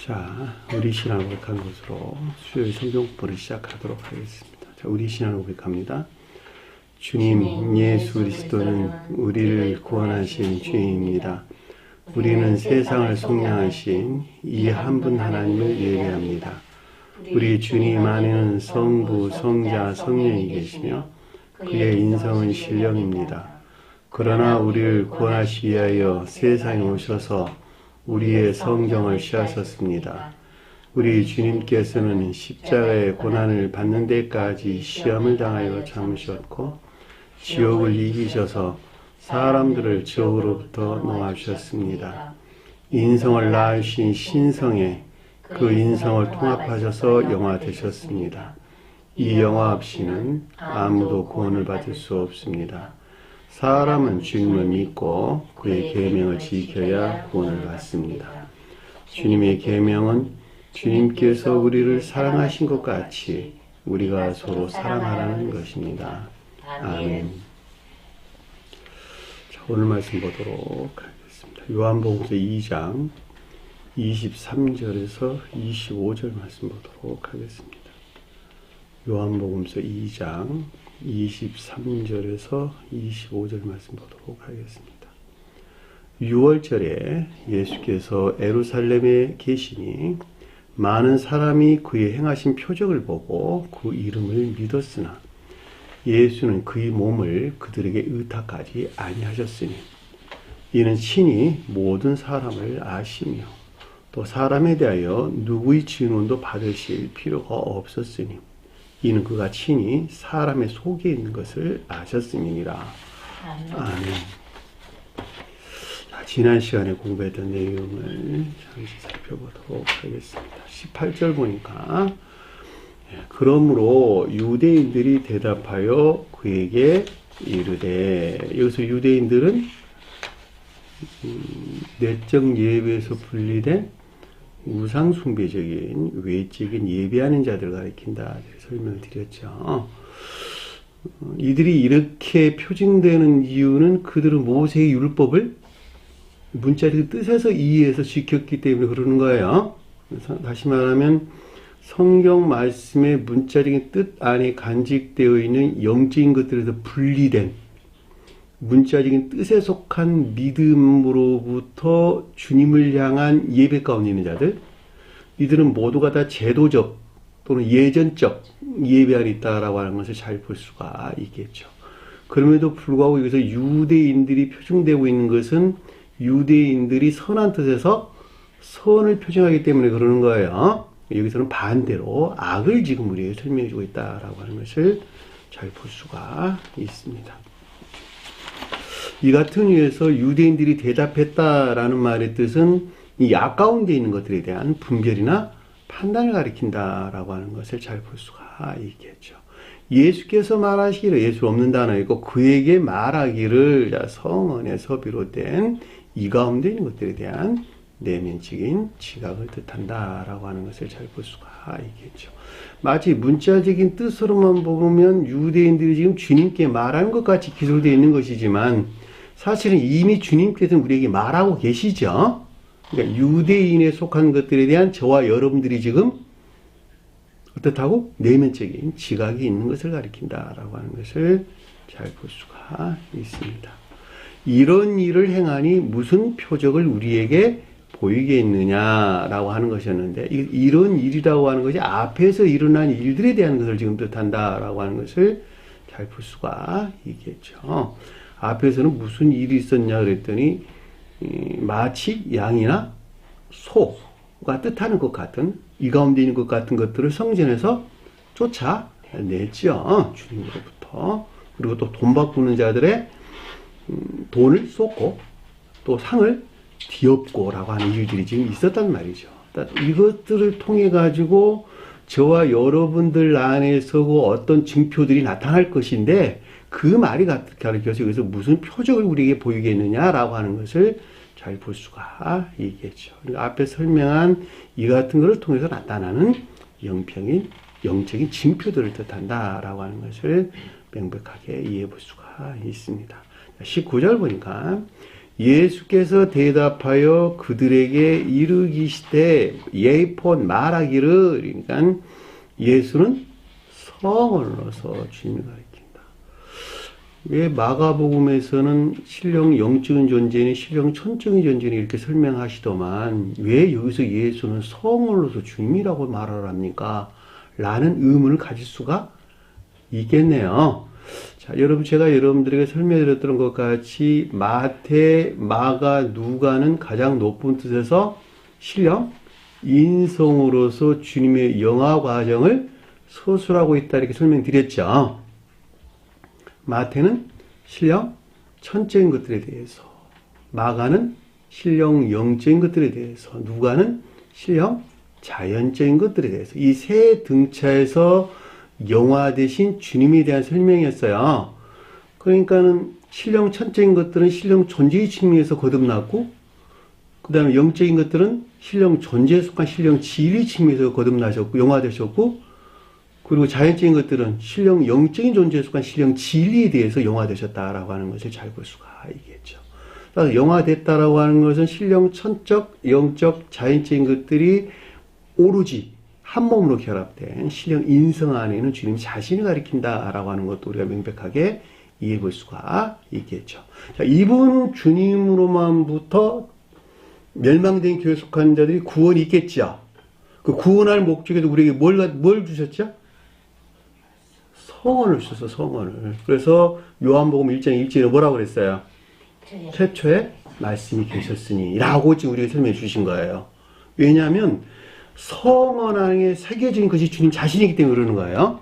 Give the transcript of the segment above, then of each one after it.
자, 우리 신앙을 고백한 것으로 수요일 성경 공부를 시작하도록 하겠습니다. 자, 우리 신앙을 고백합니다. 주님, 예수 그리스도는 우리를 구원하신 주님입니다. 우리는 세상을 속량하신 이 한 분 하나님을 예배합니다. 우리 주님 안에는 성부, 성자, 성령이 계시며 그의 인성은 신령입니다. 그러나 우리를 구원하시기 위하여 세상에 오셔서 우리의 성경을 씌하셨습니다. 우리 주님께서는 십자가의 고난을 받는 데까지 시험을 당하여 참으셨고 지옥을 이기셔서 사람들을 지옥으로부터 놓아주셨습니다. 인성을 낳으신 신성에 그 인성을 통합하셔서 영화 되셨습니다. 이 영화 없이는 아무도 구원을 받을 수 없습니다. 사람은 주님을 믿고 그의 계명을 지켜야 구원을 받습니다. 주님의 계명은 주님께서 우리를 사랑하신 것 같이 우리가 서로 사랑하라는 것입니다. 아멘. 자, 오늘 말씀 보도록 하겠습니다. 요한복음서 2장 23절에서 25절 말씀 보도록 하겠습니다. 요한복음서 2장 23절에서 25절 말씀 보도록 하겠습니다. 6월절에 예수께서 예루살렘에 계시니 많은 사람이 그의 행하신 표적을 보고 그 이름을 믿었으나 예수는 그의 몸을 그들에게 의탁하지 아니하셨으니 이는 친히 모든 사람을 아시며 또 사람에 대하여 누구의 증언도 받으실 필요가 없었으니 이는 그가 친히 사람의 속에 있는 것을 아셨음이니라. 아멘. 자, 지난 시간에 공부했던 내용을 잠시 살펴보도록 하겠습니다. 18절 보니까 그러므로 유대인들이 대답하여 그에게 이르되, 여기서 유대인들은 내적 예배에서 분리된 우상숭배적인 외적인 예배하는 자들을 가리킨다 설명을 드렸죠. 이들이 이렇게 표징되는 이유는 그들은 모세의 율법을 문자리 뜻에서 이해해서 지켰기 때문에 그러는 거예요. 그래서 다시 말하면 성경 말씀의 문자적인 뜻 안에 간직되어 있는 영적인 것들에서 분리된 문자적인 뜻에 속한 믿음으로부터 주님을 향한 예배 가운데 있는 자들, 이들은 모두가 다 제도적 또는 예전적 예배 안에 있다라고 하는 것을 잘 볼 수가 있겠죠. 그럼에도 불구하고 여기서 유대인들이 표징되고 있는 것은 유대인들이 선한 뜻에서 선을 표징하기 때문에 그러는 거예요. 여기서는 반대로 악을 지금 우리에게 설명해 주고 있다라고 하는 것을 잘 볼 수가 있습니다. 이 같은 이유에서 유대인들이 대답했다라는 말의 뜻은 이 악 가운데 있는 것들에 대한 분별이나 판단을 가리킨다라고 하는 것을 잘 볼 수가 있겠죠. 예수께서 말하시기를, 예수 없는 단어이고 그에게 말하기를 성언에서 비롯된 이 가운데 있는 것들에 대한 내면적인 지각을 뜻한다라고 하는 것을 잘 볼 수가 있겠죠. 마치 문자적인 뜻으로만 보면 유대인들이 지금 주님께 말하는 것 같이 기술되어 있는 것이지만 사실은 이미 주님께서는 우리에게 말하고 계시죠. 그러니까 유대인에 속한 것들에 대한 저와 여러분들이 지금 어떻다고? 내면적인 지각이 있는 것을 가리킨다라고 하는 것을 잘 볼 수가 있습니다. 이런 일을 행하니 무슨 표적을 우리에게 보이겠느냐라고 하는 것이었는데, 이런 일이라고 하는 것이 앞에서 일어난 일들에 대한 것을 지금 뜻한다라고 하는 것을 잘 볼 수가 있겠죠. 앞에서는 무슨 일이 있었냐 그랬더니 마치 양이나 소가 뜻하는 것 같은, 이 가운데 있는 것 같은 것들을 성전에서 쫓아냈죠. 주님으로부터. 그리고 또 돈 바꾸는 자들의 돈을 쏟고 또 상을 뒤엎고라고 하는 일들이 지금 있었단 말이죠. 이것들을 통해 가지고 저와 여러분들 안에서 어떤 증표들이 나타날 것인데 그 말이 가르쳐서 여기서 무슨 표적을 우리에게 보이겠느냐라고 하는 것을 잘 볼 수가 있겠죠. 앞에 설명한 이 같은 것을 통해서 나타나는 영적인 징표들을 뜻한다라고 하는 것을 명백하게 이해해 볼 수가 있습니다. 19절 보니까 예수께서 대답하여 그들에게 이르기시되 예폰 말하기를, 그러니까 예수는 성을로서 주님을 가리킨다. 왜 마가복음에서는 신령 영적인 존재니 신령 천적인 존재니 이렇게 설명하시더만 왜 여기서 예수는 성을로서 주님이라고 말을 합니까? 라는 의문을 가질 수가 있겠네요. 자, 여러분, 제가 여러분들에게 설명드렸던 것 같이 마태, 마가, 누가는 가장 높은 뜻에서 신령 인성으로서 주님의 영화 과정을 서술하고 있다 이렇게 설명드렸죠. 마태는 신령 천적인 것들에 대해서, 마가는 신령 영적인 것들에 대해서, 누가는 신령 자연적인 것들에 대해서, 이 세 등차에서 영화 대신 주님에 대한 설명이었어요. 그러니까는 신령 천적인 것들은 신령 존재의 측면에서 거듭났고, 그 다음에 영적인 것들은 신령 존재에 속한 신령 진리 측면에서 거듭나셨고, 영화되셨고, 그리고 자연적인 것들은 신령 영적인 존재에 속한 신령 진리에 대해서 영화되셨다라고 하는 것을 잘 볼 수가 있겠죠. 그래서 영화됐다라고 하는 것은 신령 천적, 영적, 자연적인 것들이 오로지 한 몸으로 결합된 신령 인성 안에는 주님 자신을 가리킨다라고 하는 것도 우리가 명백하게 이해해 볼 수가 있겠죠. 자, 이분 주님으로만부터 멸망된 교회에 속한 자들이 구원이 있겠죠. 그 구원할 목적에도 우리에게 뭘 주셨죠? 성원을 주셔서 성원을. 그래서 요한복음 1장 1절에 뭐라고 그랬어요? 최초에 말씀이 계셨으니 라고 지금 우리에게 설명해 주신 거예요. 왜냐하면 성원 안에 새겨진 것이 주님 자신이기 때문에 그러는 거예요.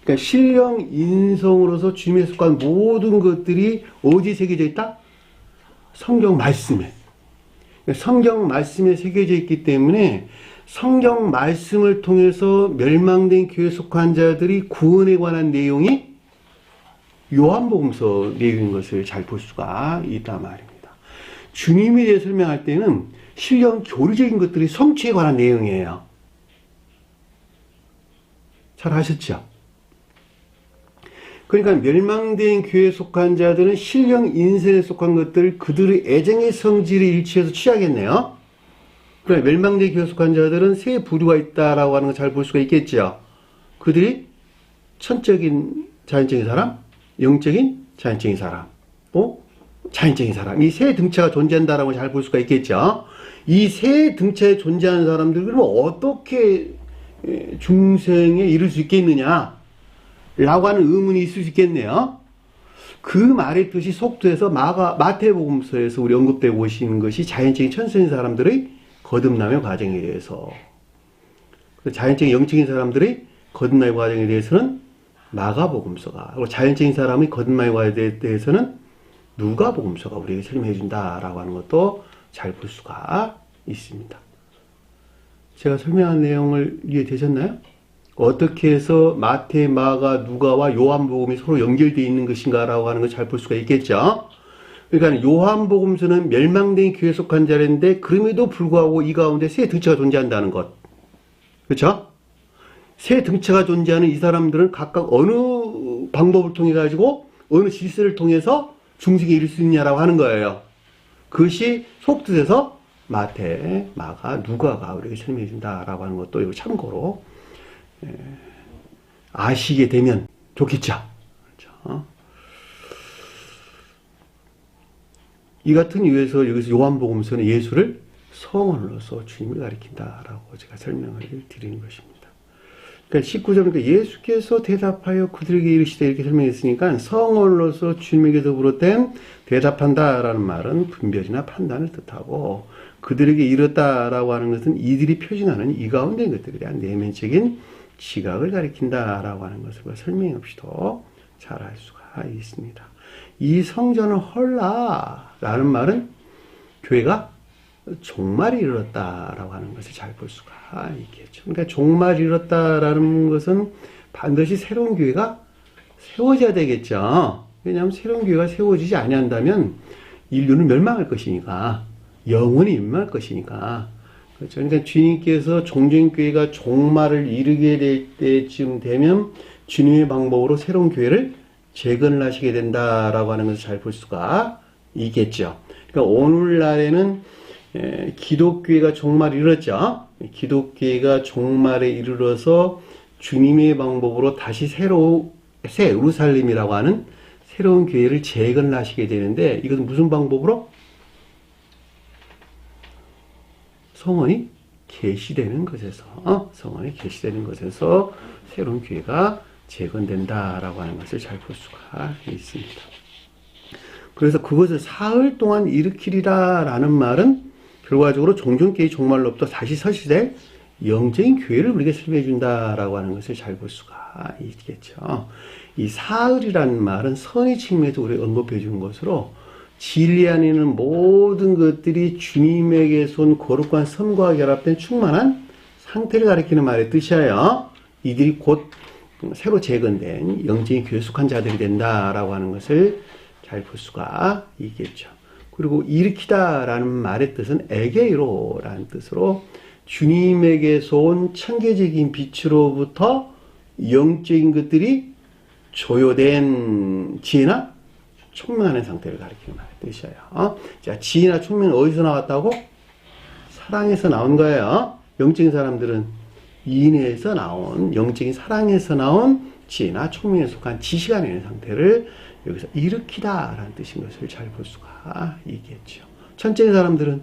그러니까 신령 인성으로서 주님에 속한 모든 것들이 어디에 새겨져 있다? 성경 말씀에. 그러니까 성경 말씀에 새겨져 있기 때문에 성경 말씀을 통해서 멸망된 교회에 속한 자들이 구원에 관한 내용이 요한복음서 내용인 것을 잘 볼 수가 있단 말입니다. 주님에 대해 설명할 때는 신령 교리적인 것들이 성취에 관한 내용이에요. 잘 아셨죠? 그러니까 멸망된 교회에 속한 자들은 신령 인생에 속한 것들 그들의 애정의 성질을 일치해서 취하겠네요. 그래, 멸망된 교회에 속한 자들은 세 부류가 있다라고 하는 걸 잘 볼 수가 있겠죠. 그들이 천적인 자연적인 사람, 영적인 자연적인 사람, 또 자연적인 사람. 이 세 등차가 존재한다라고 잘 볼 수가 있겠죠. 이 세 등차에 존재하는 사람들은 어떻게 중생에 이를 수 있겠느냐? 라고 하는 의문이 있을 수 있겠네요. 그 말의 뜻이 속도해서 마태복음서에서 우리 언급되고 오시는 것이 자연적인 천성인 사람들의 거듭남의 과정에 대해서, 자연적인 영적인 사람들의 거듭남의 과정에 대해서는 마가복음서가, 그리고 자연적인 사람의 거듭남의 과정에 대해서는 누가복음서가 우리에게 설명해 준다라고 하는 것도 잘 볼 수가 있습니다. 제가 설명한 내용을 이해되셨나요? 어떻게 해서 마태, 마가, 누가와 요한복음이 서로 연결되어 있는 것인가라고 하는 걸 잘 볼 수가 있겠죠. 그러니까 요한복음서는 멸망된 교회에 속한 자인데 그럼에도 불구하고 이 가운데 세 등차가 존재한다는 것. 그렇죠? 세 등차가 존재하는 이 사람들은 각각 어느 방법을 통해 가지고 어느 질서를 통해서 중생에 이를 수 있냐라고 하는 거예요. 그것이 속뜻에서 마태, 마가, 누가가 우리에게 설명해 준다라고 하는 것도 이거 참고로 아시게 되면 좋겠죠. 그렇죠? 이 같은 이유에서 여기서 요한복음서는 예수를 성원으로서 주님을 가리킨다라고 제가 설명을 드리는 것입니다. 그러니까 19절은 예수께서 대답하여 그들에게 이르시되 이렇게 설명했으니까 성원으로서 주님에게서 비롯된 대답한다라는 말은 분별이나 판단을 뜻하고 그들에게 이르렀다라고 하는 것은 이들이 표징하는 이 가운데 것들에 대한 내면적인 지각을 가리킨다라고 하는 것을 설명 없이도 잘 알 수가 있습니다. 이 성전을 헐라라는 말은 교회가 종말이 이르렀다라고 하는 것을 잘 볼 수가 있겠죠. 그러니까 종말이 이르렀다라는 것은 반드시 새로운 교회가 세워져야 되겠죠. 왜냐하면 새로운 교회가 세워지지 아니한다면 인류는 멸망할 것이니까, 영원히 멸망할 것이니까. 그렇죠. 그러니까 주님께서 종전교회가 종말을 이루게 될 때쯤 되면 주님의 방법으로 새로운 교회를 재건을 하시게 된다라고 하는 것을 잘 볼 수가 있겠죠. 그러니까 오늘날에는 기독교회가 종말에 이르렀죠. 기독교회가 종말에 이르러서 주님의 방법으로 다시 새 예루살렘이라고 하는 새로운 교회를 재건하시게 되는데, 이것은 무슨 방법으로? 성원이 계시되는 것에서, 성원이 계시되는 것에서 새로운 교회가 재건된다라고 하는 것을 잘 볼 수가 있습니다. 그래서 그것을 사흘 동안 일으키리라 라는 말은 결과적으로 종전교회 종말로부터 다시 설치될 영적인 교회를 우리에게 설명해 준다라고 하는 것을 잘 볼 수가 있겠죠. 이 사흘이라는 말은 선의 측면에서 우리가 언급해 준 것으로 진리 안에 있는 모든 것들이 주님에게서 온 거룩한 선과 결합된 충만한 상태를 가리키는 말의 뜻이에요. 이들이 곧 새로 재건된 영적인 교회에 속한 자들이 된다라고 하는 것을 잘 볼 수가 있겠죠. 그리고 일으키다라는 말의 뜻은 에게이로라는 뜻으로 주님에게서 온 천계적인 빛으로부터 영적인 것들이 조요된 지혜나 총명하는 상태를 가리키는 말의 뜻이에요. 자, 지혜나 총명은 어디서 나왔다고? 사랑에서 나온 거예요. 영적인 사람들은 인내에서 나온, 영적인 사랑에서 나온 지혜나 총명에 속한 지식이 있는 상태를 여기서 일으키다라는 뜻인 것을 잘 볼 수가 있겠죠. 천적인 사람들은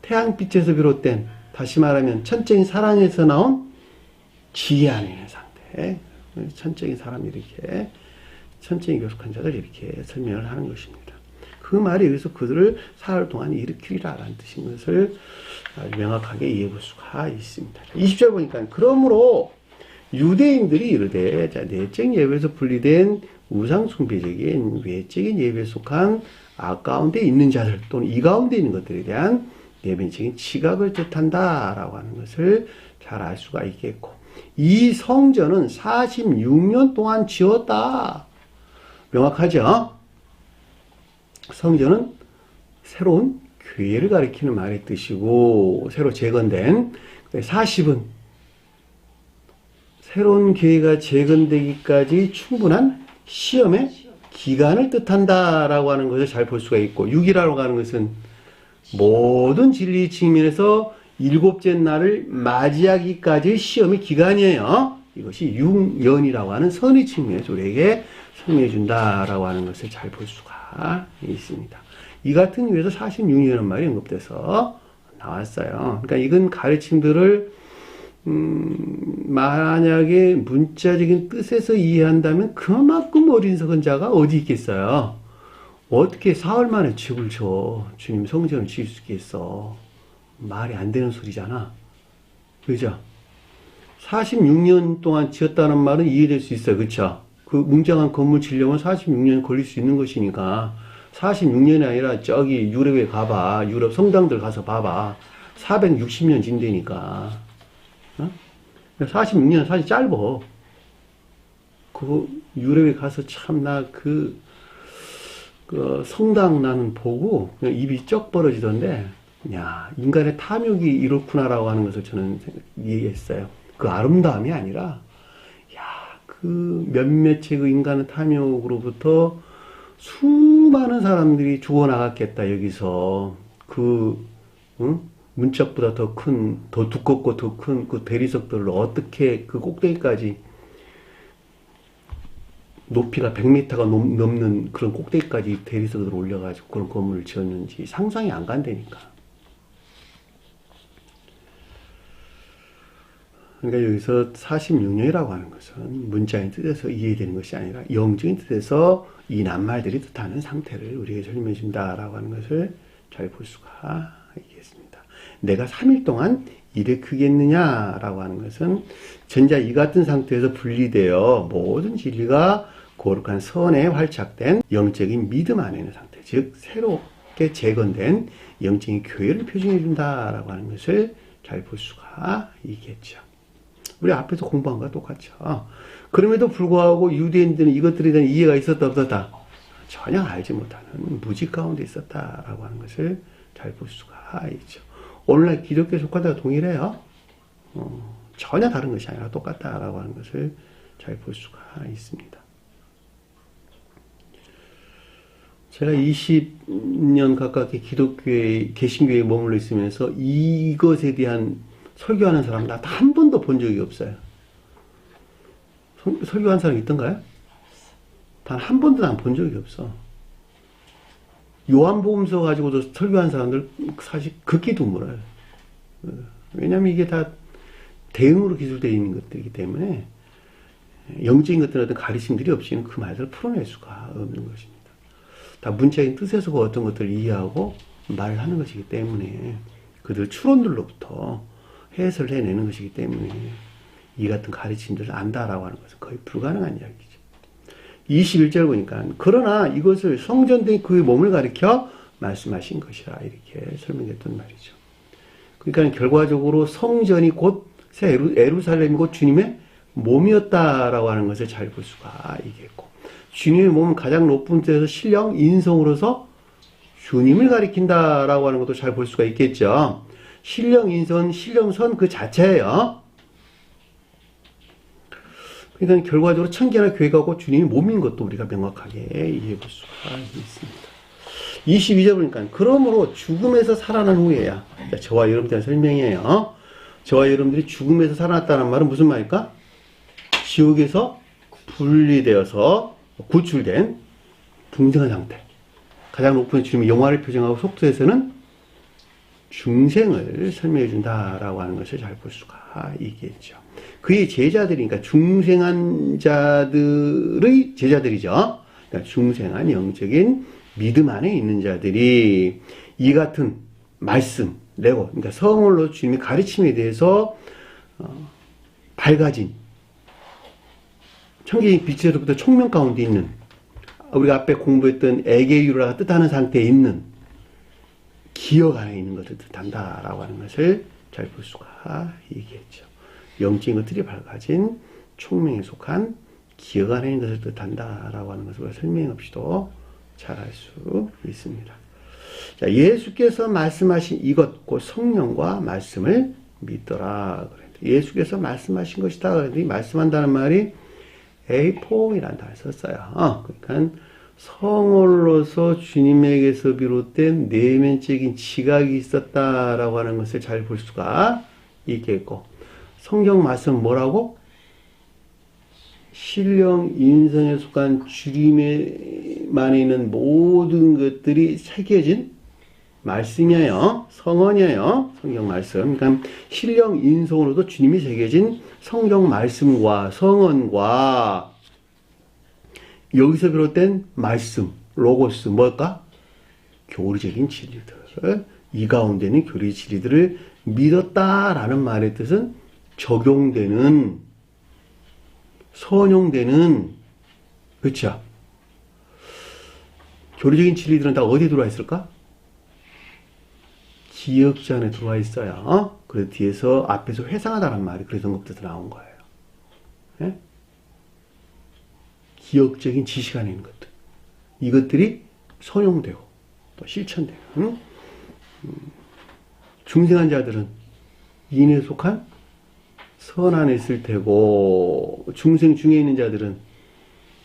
태양빛에서 비롯된, 다시 말하면 천적인 사랑에서 나온 지혜 안에 있는 상태. 천적인 사람이 이렇게, 천적인 교속한 자들 이렇게 설명을 하는 것입니다. 그 말이 여기서 그들을 사흘 동안 일으키리라라는 뜻인 것을 명확하게 이해해 볼 수가 있습니다. 20절 보니까, 그러므로 유대인들이 이르되, 자, 내적 예배에서 분리된 우상숭배적인 외적인 예배에 속한 악 가운데 있는 자들 또는 이 가운데 있는 것들에 대한 내면적인 지각을 뜻한다라고 하는 것을 잘 알 수가 있겠고, 이 성전은 46년 동안 지었다. 명확하죠? 성전은 새로운 교회를 가리키는 말의 뜻이고, 새로 재건된 40은 새로운 교회가 재건되기까지 충분한 시험의 기간을 뜻한다라고 하는 것을 잘 볼 수가 있고, 6이라고 하는 것은 모든 진리 측면에서 일곱째 날을 맞이하기까지의 시험의 기간이에요. 이것이 6년이라고 하는 선의 측면에서 우리에게 설명해 준다라고 하는 것을 잘 볼 수가 있습니다. 이 같은 이유에서 46년이라는 말이 언급돼서 나왔어요. 그러니까 이건 가르침들을 만약에 문자적인 뜻에서 이해한다면 그만큼 어리석은 자가 어디 있겠어요. 어떻게 사흘 만에 집을 줘 주님 성전을 지을 수 있겠어. 말이 안 되는 소리잖아. 그죠? 46년 동안 지었다는 말은 이해될 수 있어요. 그쵸? 그 웅장한 건물 지려면 46년 걸릴 수 있는 것이니까 46년이 아니라 저기 유럽에 가봐. 유럽 성당들 가서 봐봐. 460년 진대니까. 46년은 사실 짧어. 그 유럽에 가서 참 나 그 성당 나는 보고 그냥 입이 쩍 벌어지던데, 야, 인간의 탐욕이 이렇구나라고 하는 것을 저는 이해했어요. 그 아름다움이 아니라, 야, 그 몇몇의 그 인간의 탐욕으로부터 수많은 사람들이 죽어나갔겠다, 여기서. 문짝보다 더 큰, 더 두껍고 더 큰 그 대리석들을 어떻게 그 꼭대기까지, 높이가 100m가 넘는 그런 꼭대기까지 대리석을 올려가지고 그런 건물을 지었는지 상상이 안 간다니까. 그러니까 여기서 46년이라고 하는 것은 문자의 뜻에서 이해되는 것이 아니라 영적인 뜻에서 이 낱말들이 뜻하는 상태를 우리에게 설명해 준다라고 하는 것을 잘 볼 수가 있겠습니다. 내가 3일 동안 일으키겠느냐라고 하는 것은 전자 이 같은 상태에서 분리되어 모든 진리가 거룩한 선에 활착된 영적인 믿음 안에 있는 상태, 즉 새롭게 재건된 영적인 교회를 표준해 준다라고 하는 것을 잘 볼 수가 있겠죠. 우리 앞에서 공부한 것과 똑같죠. 그럼에도 불구하고 유대인들은 이것들에 대한 이해가 있었다 없었다? 전혀 알지 못하는 무지 가운데 있었다라고 하는 것을 잘 볼 수가 있죠. 오늘날 기독교에 속하다가 동일해요. 전혀 다른 것이 아니라 똑같다라고 하는 것을 잘 볼 수가 있습니다. 제가 20년 가깝게 기독교회, 개신교회에 머물러 있으면서 이것에 대한 설교하는 사람 나 한 번도 본 적이 없어요. 설교한 사람 있던가요? 단 한 번도 난 본 적이 없어. 요한복음서 가지고도 설교한 사람들 사실 극히 드물어요. 왜냐면 이게 다 대응으로 기술되어 있는 것들이기 때문에 영적인 것들은 어떤 가르침들이 없이는 그 말들을 풀어낼 수가 없는 것입니다. 다 문자적인 뜻에서 그 어떤 것들을 이해하고 말을 하는 것이기 때문에 그들 추론들로부터 해석을 해내는 것이기 때문에 이 같은 가르침들을 안다라고 하는 것은 거의 불가능한 이야기죠. 21절 보니까 그러나 이것을 성전된 그의 몸을 가리켜 말씀하신 것이라 이렇게 설명했던 말이죠. 그러니까 결과적으로 성전이 곧 새 예루살렘이 곧 주님의 몸이었다라고 하는 것을 잘 볼 수가 있겠고 주님의 몸은 가장 높은 데서 신령 인성으로서 주님을 가리킨다라고 하는 것도 잘 볼 수가 있겠죠. 신령 인성, 신령선 그 자체예요. 그러니까 결과적으로 천계나 교회가 곧 주님의 몸인 것도 우리가 명확하게 이해해 볼 수가 있습니다. 22절 보니까 그러므로 죽음에서 살아난 후에야 저와 여러분들의 설명이에요. 저와 여러분들이 죽음에서 살아났다는 말은 무슨 말일까? 지옥에서 분리되어서 구출된 중생한 상태. 가장 높은 주님의 영화를 표정하고 속도에서는 중생을 설명해 준다라고 하는 것을 잘 볼 수가 있겠죠. 그의 제자들이니까 중생한 자들의 제자들이죠. 그러니까 중생한 영적인 믿음 안에 있는 자들이 이 같은 말씀, 레고, 그러니까 성월로 주님의 가르침에 대해서 밝아진 천계의 빛에서부터 총명 가운데 있는 우리가 앞에 공부했던 에게유라가 뜻하는 상태에 있는 기억 안에 있는 것을 뜻한다라고 하는 것을 잘 볼 수가 있겠죠. 영적인 것들이 밝아진 총명에 속한 기억 안에 있는 것을 뜻한다라고 하는 것을 설명 없이도 잘 알 수 있습니다. 자, 예수께서 말씀하신 이것, 곧 성령과 말씀을 믿더라. 예수께서 말씀하신 것이다. 그랬더니 말씀한다는 말이 에이포이라는 단어를 썼어요. 그러니까 성월로서 주님에게서 비롯된 내면적인 지각이 있었다라고 하는 것을 잘 볼 수가 있겠고, 성경 말씀은 뭐라고? 신령 인성에 속한 주님에만 있는 모든 것들이 새겨진 말씀이에요. 성언이에요. 성경 말씀. 그러니까 신령 인성으로도 주님이 새겨진 성경 말씀과 성언과 여기서 비롯된 말씀, 로고스, 뭘까? 교리적인 진리들. 이 가운데는 교리 진리들을 믿었다라는 말의 뜻은 적용되는, 선용되는, 그렇죠? 교리적인 진리들은 다 어디에 들어와 있을까? 기억자 안에 들어와 있어요. 그래서 뒤에서 앞에서 회상하다는 말이 그래서 언급돼서 나온 거예요. 네? 기억적인 지식 안에 있는 것들. 이것들이 선용되고 또 실천되는 중생한 자들은 인에 속한 선 안에 있을 테고 중생 중에 있는 자들은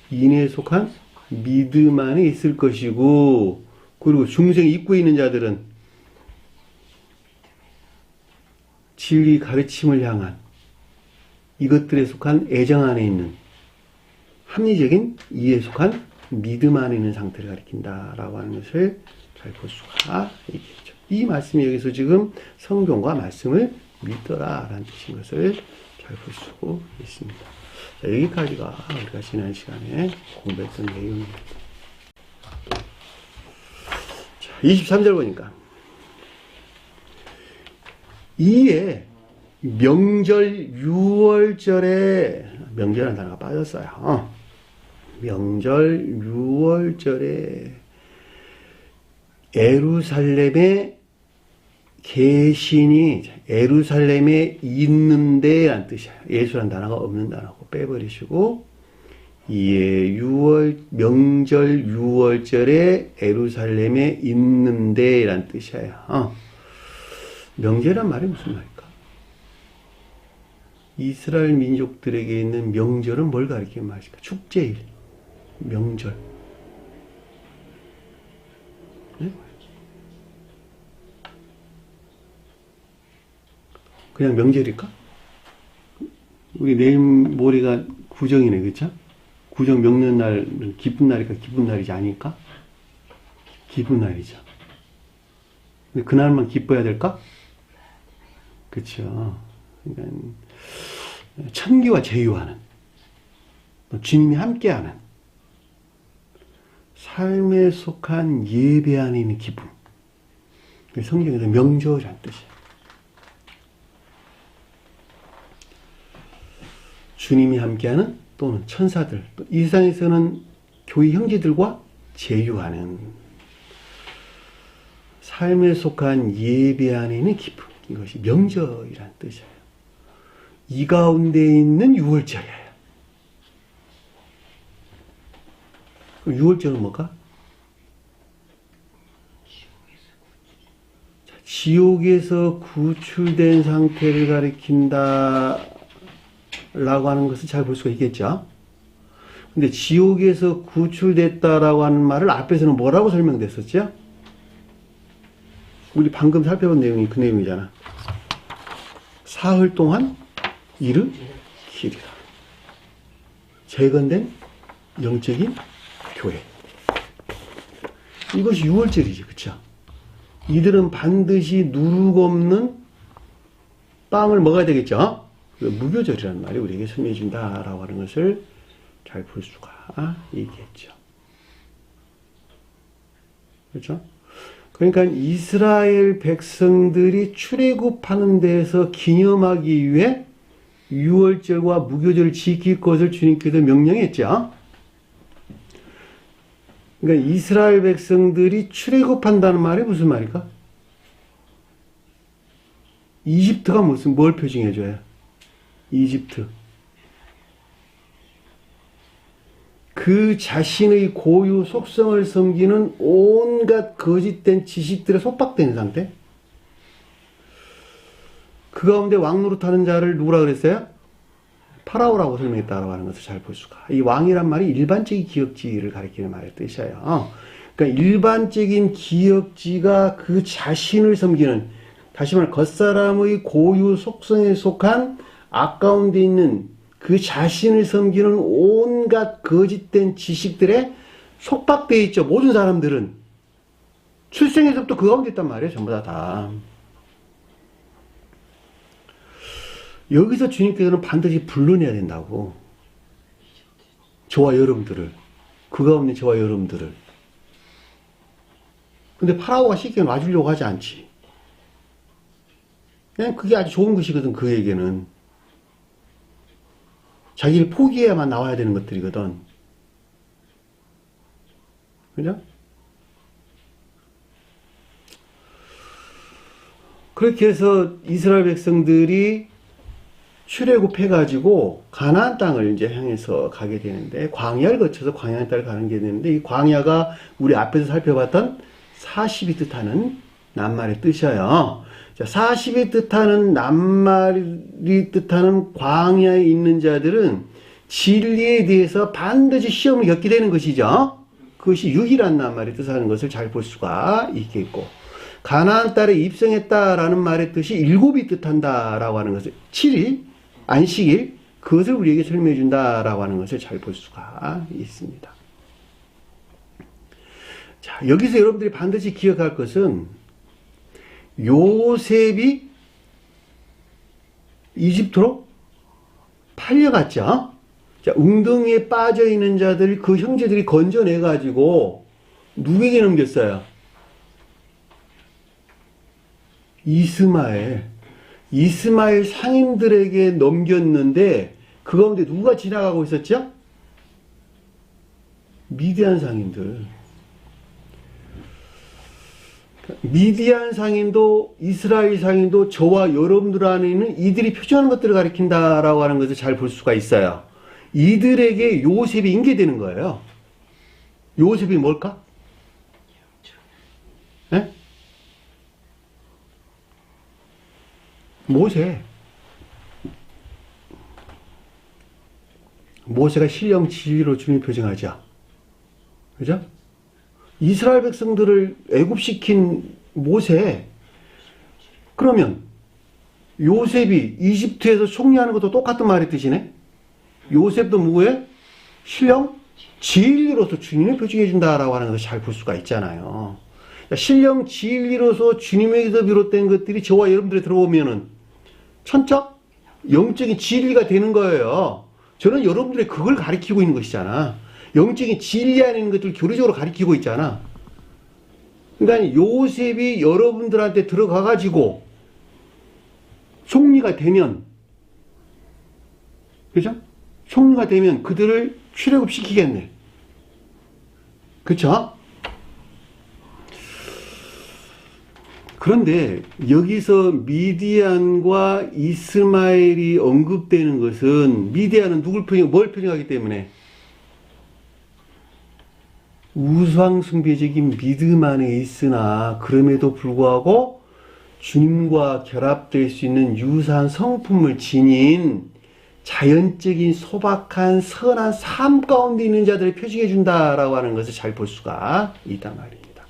인에 속한 믿음 안에 있을 것이고 그리고 중생 입구에 있는 자들은 진리 가르침을 향한 이것들에 속한 애정 안에 있는 합리적인 이해에 속한 믿음 안에 있는 상태를 가리킨다라고 하는 것을 잘 볼 수가 있겠죠. 이 말씀이 여기서 지금 성경과 말씀을 믿더라라는 뜻인 것을 잘 볼 수 있습니다. 자, 여기까지가 우리가 지난 시간에 공부했던 내용입니다. 자, 23절 보니까 이에 명절 6월절에 명절이라는 단어가 빠졌어요. 명절 6월절에 예루살렘에 계시니 예루살렘에 있는데 라는 뜻이에요. 예수라는 단어가 없는 단어고 빼버리시고 이에 명절 6월절에 예루살렘에 있는데 라는 뜻이에요. 명절이란 말이 무슨 말일까? 이스라엘 민족들에게 있는 명절은 뭘 가리키는 말일까? 축제일, 명절. 그냥 명절일까? 우리 내일 모레가 구정이네, 그쵸? 구정 명절 날은 기쁜 날일까? 기쁜 날이지 아닐까? 기쁜 날이죠. 근데 그날만 기뻐야 될까? 그쵸? 그러니까 천기와 제휴하는, 주님이 함께하는 삶에 속한 예배 안에 있는 기쁨. 성경에서 명절이라는 뜻이에요. 주님이 함께하는 또는 천사들, 또 이 세상에서는 교회 형제들과 제휴하는 삶에 속한 예배 안에 있는 기쁨. 이것이 명절이라는 뜻이에요. 이 가운데 있는 유월절이에요. 그럼 유월절은 뭘까? 지옥에서 구출된 상태를 가리킨다 라고 하는 것을 잘 볼 수가 있겠죠. 근데 지옥에서 구출됐다라고 하는 말을 앞에서는 뭐라고 설명됐었죠? 우리 방금 살펴본 내용이 그 내용이잖아. 사흘 동안 일으키리라. 재건된 영적인 교회. 이것이 유월절이지, 그쵸? 이들은 반드시 누룩 없는 빵을 먹어야 되겠죠? 무교절이라는 말이 우리에게 설명해 준다라고 하는 것을 잘 볼 수가 있겠죠. 그렇죠? 그러니까 이스라엘 백성들이 출애굽하는 데에서 기념하기 위해 유월절과 무교절을 지킬 것을 주님께서 명령했죠. 그러니까 이스라엘 백성들이 출애굽한다는 말이 무슨 말일까? 이집트가 뭘 표징해줘요? 이집트. 그 자신의 고유 속성을 섬기는 온갖 거짓된 지식들에 속박된 상태. 그 가운데 왕노릇하는 자를 누구라 그랬어요? 파라오라고 설명했다고 하는 것을 잘 볼 수가. 이 왕이란 말이 일반적인 기역지를 가리키는 말의 뜻이에요. 그러니까 일반적인 기역지가 그 자신을 섬기는, 다시 말해 겉사람의 고유 속성에 속한 악 가운데 있는 그 자신을 섬기는 온갖 거짓된 지식들에 속박되어 있죠. 모든 사람들은. 출생에서부터 그 가운데 있단 말이에요. 전부 다. 여기서 주님께서는 반드시 불러내야 된다고. 저와 여러분들을. 그 가운데 저와 여러분들을. 근데 파라오가 쉽게 놔주려고 하지 않지. 그냥 그게 아주 좋은 것이거든, 그에게는. 자기를 포기해야만 나와야 되는 것들이거든. 그죠? 그렇게 해서 이스라엘 백성들이 출애굽해가지고 가나안 땅을 이제 향해서 가게 되는데, 광야를 거쳐서 광야 땅을 가는 게 되는데, 이 광야가 우리 앞에서 살펴봤던 40이 뜻하는 낱말의 뜻이에요. 자, 40이 뜻하는 낱말이 뜻하는 광야에 있는 자들은 진리에 대해서 반드시 시험을 겪게 되는 것이죠. 그것이 유일한 낱말이 뜻하는 것을 잘 볼 수가 있겠고, 가나안 땅에 입성했다라는 말의 뜻이 7이 뜻한다라고 하는 것을, 7일, 안식일, 그것을 우리에게 설명해 준다라고 하는 것을 잘 볼 수가 있습니다. 자, 여기서 여러분들이 반드시 기억할 것은, 요셉이 이집트로 팔려갔죠. 자, 웅덩이에 빠져있는 자들, 그 형제들이 건져내가지고 누구에게 넘겼어요? 이스마엘 상인들에게 넘겼는데, 그 가운데 누가 지나가고 있었죠? 미디안 상인들. 미디안 상인도 이스라엘 상인도 저와 여러분들 안에 있는 이들이 표현하는 것들을 가리킨다라고 하는 것을 잘 볼 수가 있어요. 이들에게 요셉이 인계되는 거예요. 요셉이 뭘까? 네? 모세가 신령 지위로 주님 표정하죠. 그죠? 이스라엘 백성들을 애굽시킨 모세. 그러면 요셉이 이집트에서 총리하는 것도 똑같은 말의 뜻이네. 요셉도 누구예요? 신령 진리로서 주님을 표징해 준다라고 하는 것을 잘 볼 수가 있잖아요. 신령 진리로서 주님에게서 비롯된 것들이 저와 여러분들이 들어오면은 천적 영적인 진리가 되는 거예요. 저는 여러분들의 그걸 가리키고 있는 것이잖아. 영적인 진리 안에 있는 것들을 교리적으로 가리키고 있잖아. 그러니까 요셉이 여러분들한테 들어가가지고 총리가 되면, 그죠? 총리가 되면 그들을 출애굽시키겠네. 그쵸? 그런데 여기서 미디안과 이스마엘이 언급되는 것은 미디안은 뭘 표현하기 때문에? 우상숭배적인 믿음 안에 있으나 그럼에도 불구하고 주님과 결합될 수 있는 유사한 성품을 지닌 자연적인 소박한 선한 삶 가운데 있는 자들을 표징해 준다라고 하는 것을 잘 볼 수가 있단 말입니다.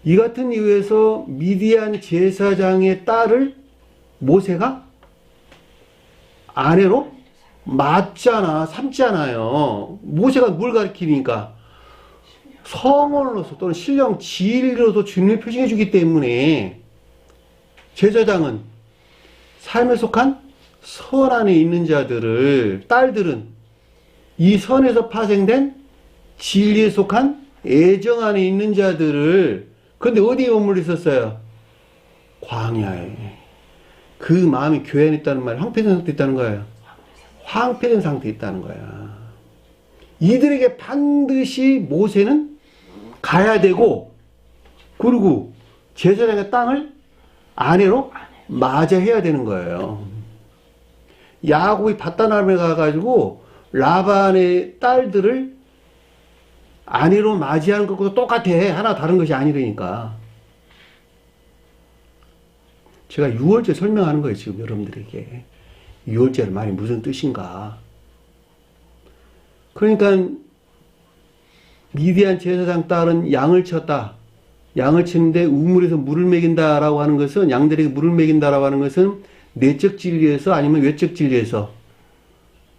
이 같은 이유에서 미디안 제사장의 딸을 모세가 아내로 삼잖아요. 모세가 뭘 가리키니까 성원으로서 또는 신령 진리로서 주님을 표징해 주기 때문에 제사장은 삶에 속한 선 안에 있는 자들을, 딸들은 이 선에서 파생된 진리에 속한 애정 안에 있는 자들을, 근데 어디에 머물러 있었어요? 광야에. 그 마음이 교회 안에 있다는 말이 황폐된 상태에 있다는 거예요. 황폐된 상태에 있다는 거야. 이들에게 반드시 모세는 가야 되고, 그리고 제사장의 땅을 아내로 맞이해야 되는 거예요. 야곱이 밧단아람에 가가지고 라반의 딸들을 아내로 맞이하는 것과 똑같아. 하나 다른 것이 아니라니까. 제가 유월절 설명하는 거예요, 지금 여러분들에게. 유월절 말이 무슨 뜻인가. 그러니까 미디안 제사장 딸은 양을 쳤다. 양을 치는데 우물에서 물을 먹인다라고 하는 것은, 양들에게 물을 먹인다라고 하는 것은 내적 진리에서 아니면 외적 진리에서,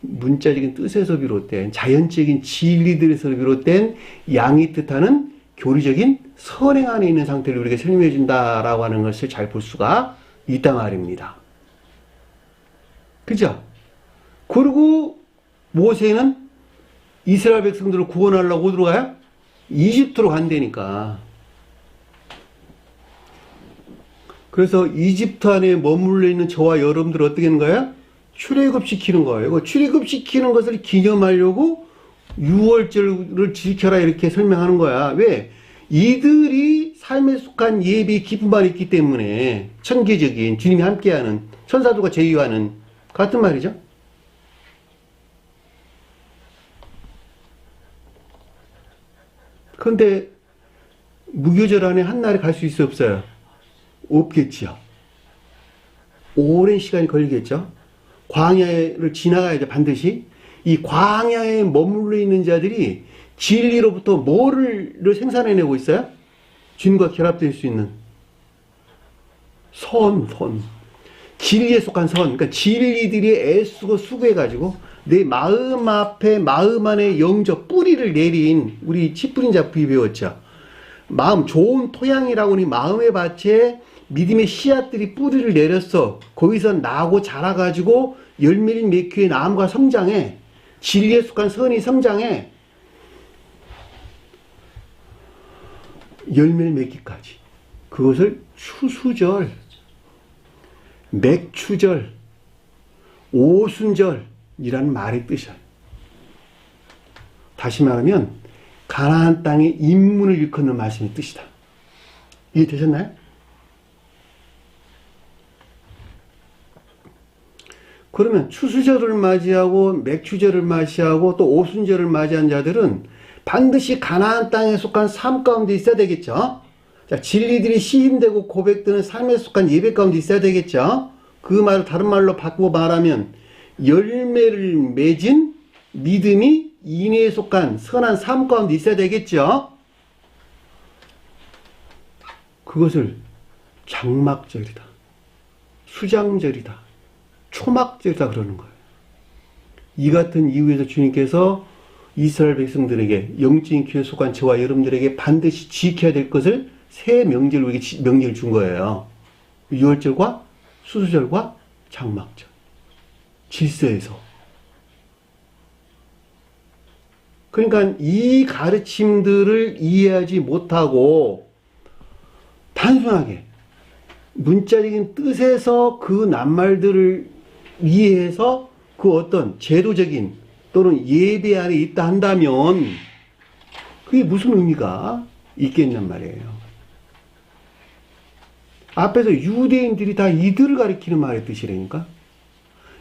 문자적인 뜻에서 비롯된 자연적인 진리들에서 비롯된 양이 뜻하는 교리적인 선행 안에 있는 상태를 우리에게 설명해 준다라고 하는 것을 잘 볼 수가 있단 말입니다. 그죠? 그리고 모세는 이스라엘 백성들을 구원하려고 어디로 가요? 이집트로 간다니까. 그래서 이집트 안에 머물러 있는 저와 여러분들 어떻게 하는 거예요? 출애굽시키는 거예요. 출애굽시키는 것을 기념하려고 유월절을 지켜라 이렇게 설명하는 거야. 왜? 이들이 삶에 속한 예비 기쁨만 있기 때문에, 천계적인 주님이 함께하는, 천사들과 제휴하는, 같은 말이죠. 그런데 무교절 안에 한 날에 갈 수 있어 없어요? 없겠지요. 오랜 시간이 걸리겠죠. 광야를 지나가야죠, 반드시. 이 광야에 머물러 있는 자들이 진리로부터 뭐를 생산해내고 있어요? 주님과 결합될 수 있는 선. 진리에 속한 선. 그러니까 진리들이 애쓰고 수고해가지고 내 마음 앞에, 마음 안에 영적 뿌리를 내린, 우리 치 뿌린 잡부이 배웠죠. 마음, 좋은 토양이라고 하니 마음의 밭에 믿음의 씨앗들이 뿌리를 내렸어. 거기서 나고 자라가지고 열매를 맺기에 나무가 성장해. 진리에 속한 선이 성장해. 열매를 맺기까지. 그것을 추수절, 맥추절, 오순절이라는 말의 뜻이야. 다시 말하면 가나안 땅의 입문을 일컫는 말씀의 뜻이다. 이해되셨나요? 그러면 추수절을 맞이하고 맥추절을 맞이하고 또 오순절을 맞이한 자들은 반드시 가나안 땅에 속한 삶 가운데 있어야 되겠죠. 자, 진리들이 시인되고 고백되는 삶에 속한 예배 가운데 있어야 되겠죠. 그 말을 다른 말로 바꾸고 말하면 열매를 맺은 믿음이 인애에 속한 선한 삶 가운데 있어야 되겠죠. 그것을 장막절이다, 수장절이다, 초막절이다 그러는 거예요. 이 같은 이유에서 주님께서 이스라엘 백성들에게 영적인 기회에 속한 저와 여러분들에게 반드시 지켜야 될 것을 세 명절 우리에게 명령을 준 거예요. 유월절과 수수절과 장막절. 질서에서. 그러니까 이 가르침들을 이해하지 못하고 단순하게 문자적인 뜻에서 그 낱말들을 이해해서 그 어떤 제도적인 또는 예배 안에 있다 한다면 그게 무슨 의미가 있겠냔 말이에요. 앞에서 유대인들이 다 이들을 가리키는 말의 뜻이라니까.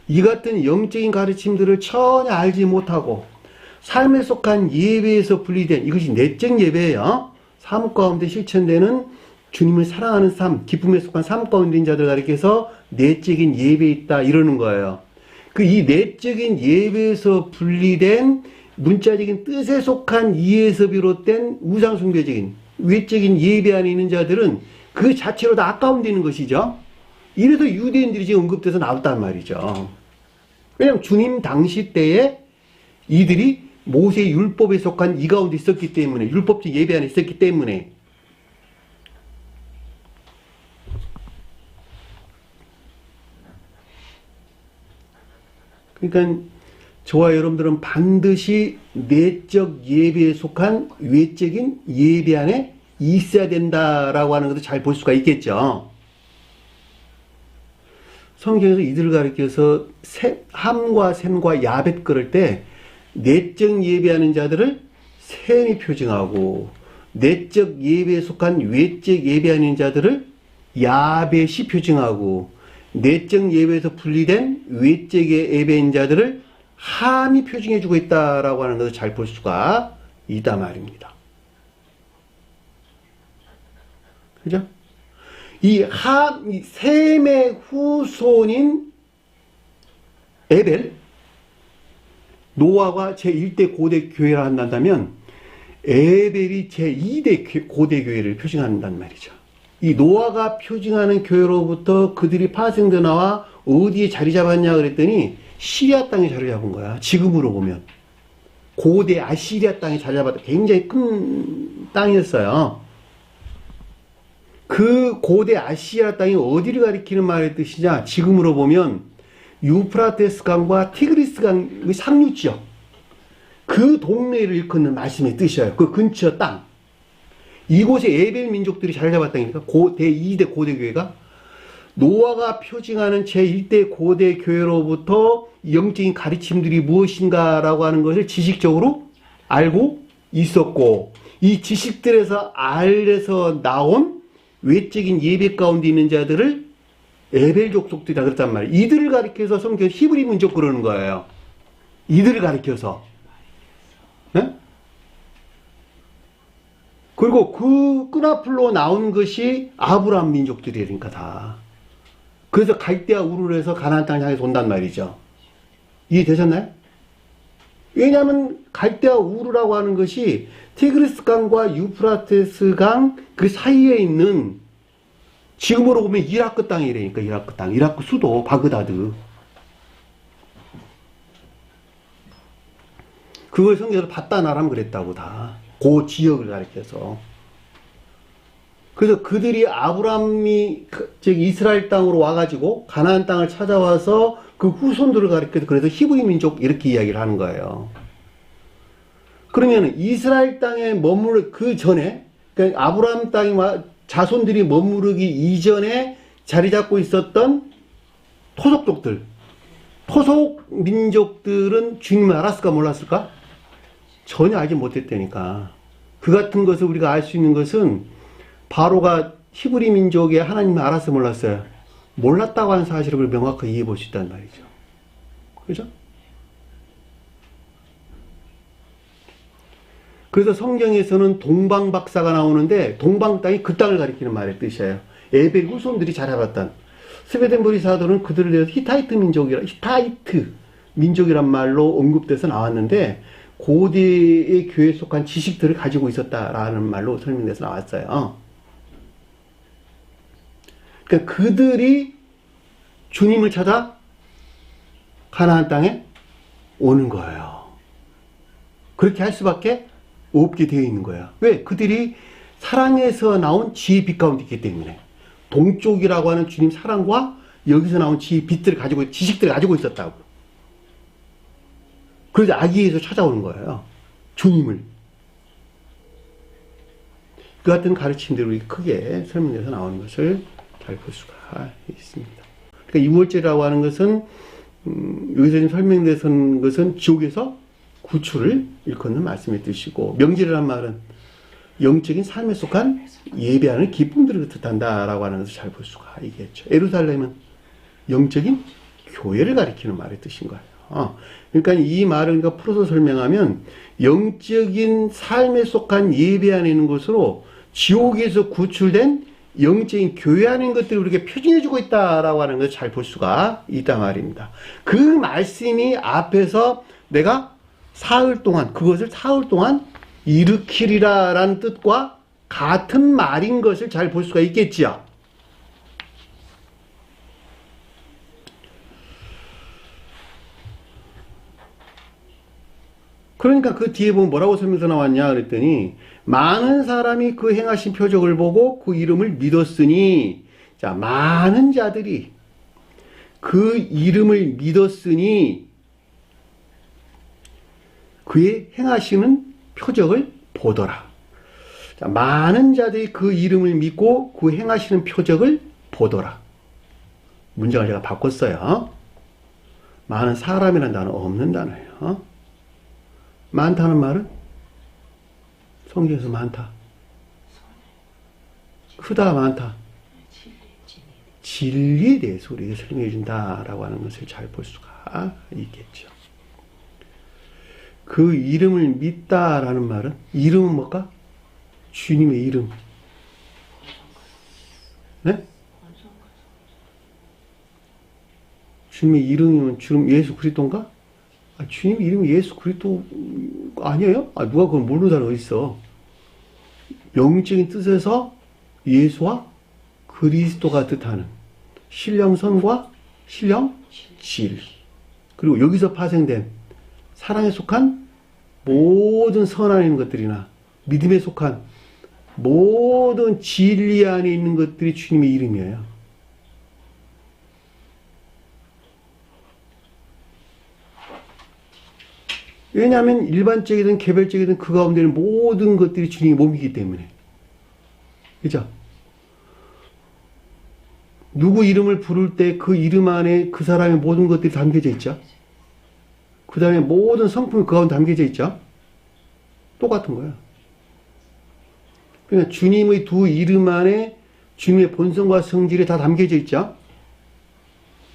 이 같은 영적인 가르침들을 전혀 알지 못하고 삶에 속한 예배에서 분리된 이것이 내적 예배예요. 삶 가운데 실천되는 주님을 사랑하는 삶, 기쁨에 속한 삶 가운데 있는 자들 가리켜서 내적인 예배에 있다 이러는 거예요. 그 이 내적인 예배에서 분리된 문자적인 뜻에 속한 이해에서 비롯된 우상숭배적인 외적인 예배 안에 있는 자들은 그 자체로 다 아까운다는 것이죠. 이래서 유대인들이 지금 언급돼서 나왔단 말이죠. 왜냐하면 주님 당시 때에 이들이 모세의 율법에 속한 이 가운데 있었기 때문에, 율법적 예배 안에 있었기 때문에. 그러니까 저와 여러분들은 반드시 내적 예배에 속한 외적인 예배 안에 있어야 된다라고 하는 것도 잘 볼 수가 있겠죠. 성경에서 이들을 가리켜서 함과 셈과 야벳 그럴 때 내적 예배하는 자들을 셈이 표징하고 내적 예배에 속한 외적 예배하는 자들을 야벳이 표징하고 내적 예배에서 분리된 외적의 예배인 자들을 함이 표징해주고 있다라고 하는 것을 잘 볼 수가 있다 말입니다. 그죠? 이 셈의 후손인 에벨, 노아가 제1대 고대 교회라 한다면 에벨이 제2대 고대 교회를 표징한단 말이죠. 이 노아가 표징하는 교회로부터 그들이 파생돼 나와 어디에 자리 잡았냐 그랬더니 시리아 땅에 자리 잡은 거야. 지금으로 보면 고대 아시리아 땅에 자리 잡았다. 굉장히 큰 땅이었어요. 그 고대 아시리아 땅이 어디를 가리키는 말의 뜻이냐? 지금으로 보면 유프라테스 강과 티그리스 강의 상류 지역, 그 동네를 일컫는 말씀의 뜻이에요. 그 근처 땅. 이곳에 에벨 민족들이 자리 잡았다니까. 제2대 고대 교회가 노아가 표징하는 제1대 고대 교회로부터 영적인 가르침들이 무엇인가라고 하는 것을 지식적으로 알고 있었고, 이 지식들에서 알에서 나온 외적인 예배 가운데 있는 자들을 에벨 족속들이라 그랬단 말이에요. 이들을 가리켜서 성경 히브리 민족 그러는 거예요. 이들을 가리켜서. 네? 그리고 그 끈앞으로 나온 것이 아브라함 민족들이니까 다. 그래서 갈대아 우르를 해서 가나안 땅을 향해서 온단 말이죠. 이해되셨나요? 왜냐하면 갈대아 우르라고 하는 것이 티그리스 강과 유프라테스 강 그 사이에 있는, 지금으로 보면 이라크 땅이라니까. 이라크 땅, 이라크 수도 바그다드. 그걸 성경에서 바다나람 그랬다고 다. 그 지역을 가리켜서. 그래서 그들이 아브라함이 즉 이스라엘 땅으로 와가지고 가나안 땅을 찾아와서 그 후손들을 가리켜서 그래서 히브리 민족 이렇게 이야기를 하는 거예요. 그러면 이스라엘 땅에 머무르 그 전에, 그러니까 아브라함 땅에 자손들이 머무르기 이전에 자리 잡고 있었던 토속족들, 토속 민족들은 주님을 알았을까 몰랐을까? 전혀 알지 못했다니까. 그 같은 것을 우리가 알 수 있는 것은 바로가 히브리 민족의 하나님을 알았어 몰랐어요? 몰랐다고 하는 사실을 명확하게 이해해 볼 수 있다는 말이죠. 그죠? 그래서 성경에서는 동방박사가 나오는데 동방 땅이 그 땅을 가리키는 말의 뜻이에요. 에벨 후손들이 자라봤던 스웨덴버리 사도는 그들을 대해서 히타이트 민족이란 말로 언급돼서 나왔는데 고대의 교회에 속한 지식들을 가지고 있었다라는 말로 설명돼서 나왔어요. 그러니까 그들이 주님을 찾아 가나안 땅에 오는 거예요. 그렇게 할 수밖에 없게 되어 있는 거야. 왜? 그들이 사랑에서 나온 지혜의 빛 가운데 있기 때문에. 동쪽이라고 하는 주님 사랑과 여기서 나온 지혜의 빛들을 가지고, 지식들을 가지고 있었다고. 그래서 아기에서 찾아오는 거예요. 주님을. 그 같은 가르침대로 크게 설명해서 나오는 것을 잘 볼 수가 있습니다. 그러니까 유월절이라고 하는 것은 여기서 지금 설명된 것은 지옥에서 구출을 일컫는 말씀의 뜻이고, 명절이란 말은 영적인 삶에 속한 예배하는 기쁨들을 뜻한다라고 하는 것을 잘 볼 수가 있겠죠. 예루살렘은 영적인 교회를 가리키는 말의 뜻인 거예요. 그러니까 이 말을 그러니까 풀어서 설명하면 영적인 삶에 속한 예배 안에 있는 것으로 지옥에서 구출된 영적인 교회 안에 있는 것들을 우리에게 표준해주고 있다라고 하는 것을 잘 볼 수가 있단 말입니다. 그 말씀이 앞에서 내가 사흘 동안, 그것을 사흘 동안 일으키리라라는 뜻과 같은 말인 것을 잘 볼 수가 있겠지요. 그러니까 그 뒤에 보면 뭐라고 설명서 나왔냐 그랬더니, 많은 사람이 그 행하신 표적을 보고 그 이름을 믿었으니, 자, 많은 자들이 그 이름을 믿었으니 그의 행하시는 표적을 보더라. 자, 많은 자들이 그 이름을 믿고 그 행하시는 표적을 보더라. 문장을 제가 바꿨어요. 많은 사람이라는 단어 없는 단어예요. 많다는 말은 성경에서 많다, 크다, 많다, 진리에 대해서 우리에게 설명해 준다라고 하는 것을 잘 볼 수가 있겠죠. 그 이름을 믿다라는 말은, 이름은 뭘까? 주님의 이름. 네? 주님의 이름이면 주님 예수 그리스도인가? 주님 이름이 예수 그리스도 아니에요? 누가 그걸 모르는 사람이 어딨어? 영적인 뜻에서 예수와 그리스도가 뜻하는 신령선과 신령진리, 그리고 여기서 파생된 사랑에 속한 모든 선안에 있는 것들이나 믿음에 속한 모든 진리 안에 있는 것들이 주님의 이름이에요. 왜냐하면 일반적이든 개별적이든 그 가운데는 모든 것들이 주님의 몸이기 때문에. 그죠? 누구 이름을 부를 때 그 이름 안에 그 사람의 모든 것들이 담겨져 있죠? 그 다음에 모든 성품이 그 가운데 담겨져 있죠? 똑같은 거예요. 그러니까 주님의 두 이름 안에 주님의 본성과 성질이 다 담겨져 있죠?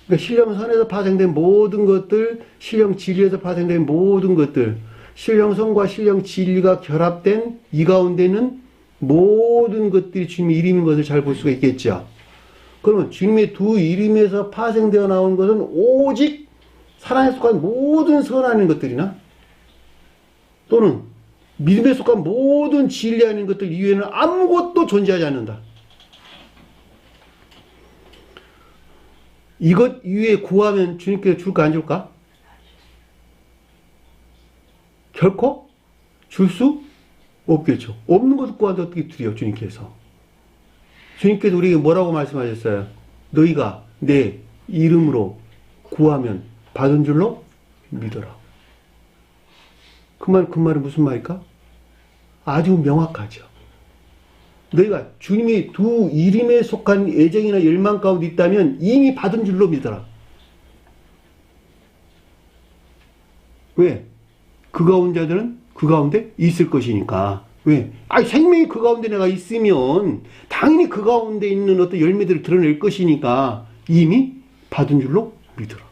그러니까 신령선에서 파생된 모든 것들, 신령진리에서 파생된 모든 것들, 신령선과 신령진리가 결합된 이 가운데는 모든 것들이 주님의 이름인 것을 잘 볼 수가 있겠죠. 그러면 주님의 두 이름에서 파생되어 나온 것은 오직 사랑에 속한 모든 선한 것들이나 또는 믿음에 속한 모든 진리 아닌 것들 이외에는 아무것도 존재하지 않는다. 이것 이외에 구하면 주님께서 줄까 안 줄까? 결코 줄 수 없겠죠. 없는 것을 구하는데 어떻게 드려요, 주님께서? 주님께서 우리에게 뭐라고 말씀하셨어요? 너희가 내 이름으로 구하면 받은 줄로 믿어라. 그 말은 무슨 말일까? 아주 명확하죠. 너희가 주님이 두 이름에 속한 애정이나 열망 가운데 있다면 이미 받은 줄로 믿어라. 왜? 그 가운데 자들은 그 가운데 있을 것이니까. 왜? 생명이 그 가운데 내가 있으면 당연히 그 가운데 있는 어떤 열매들을 드러낼 것이니까 이미 받은 줄로 믿어라.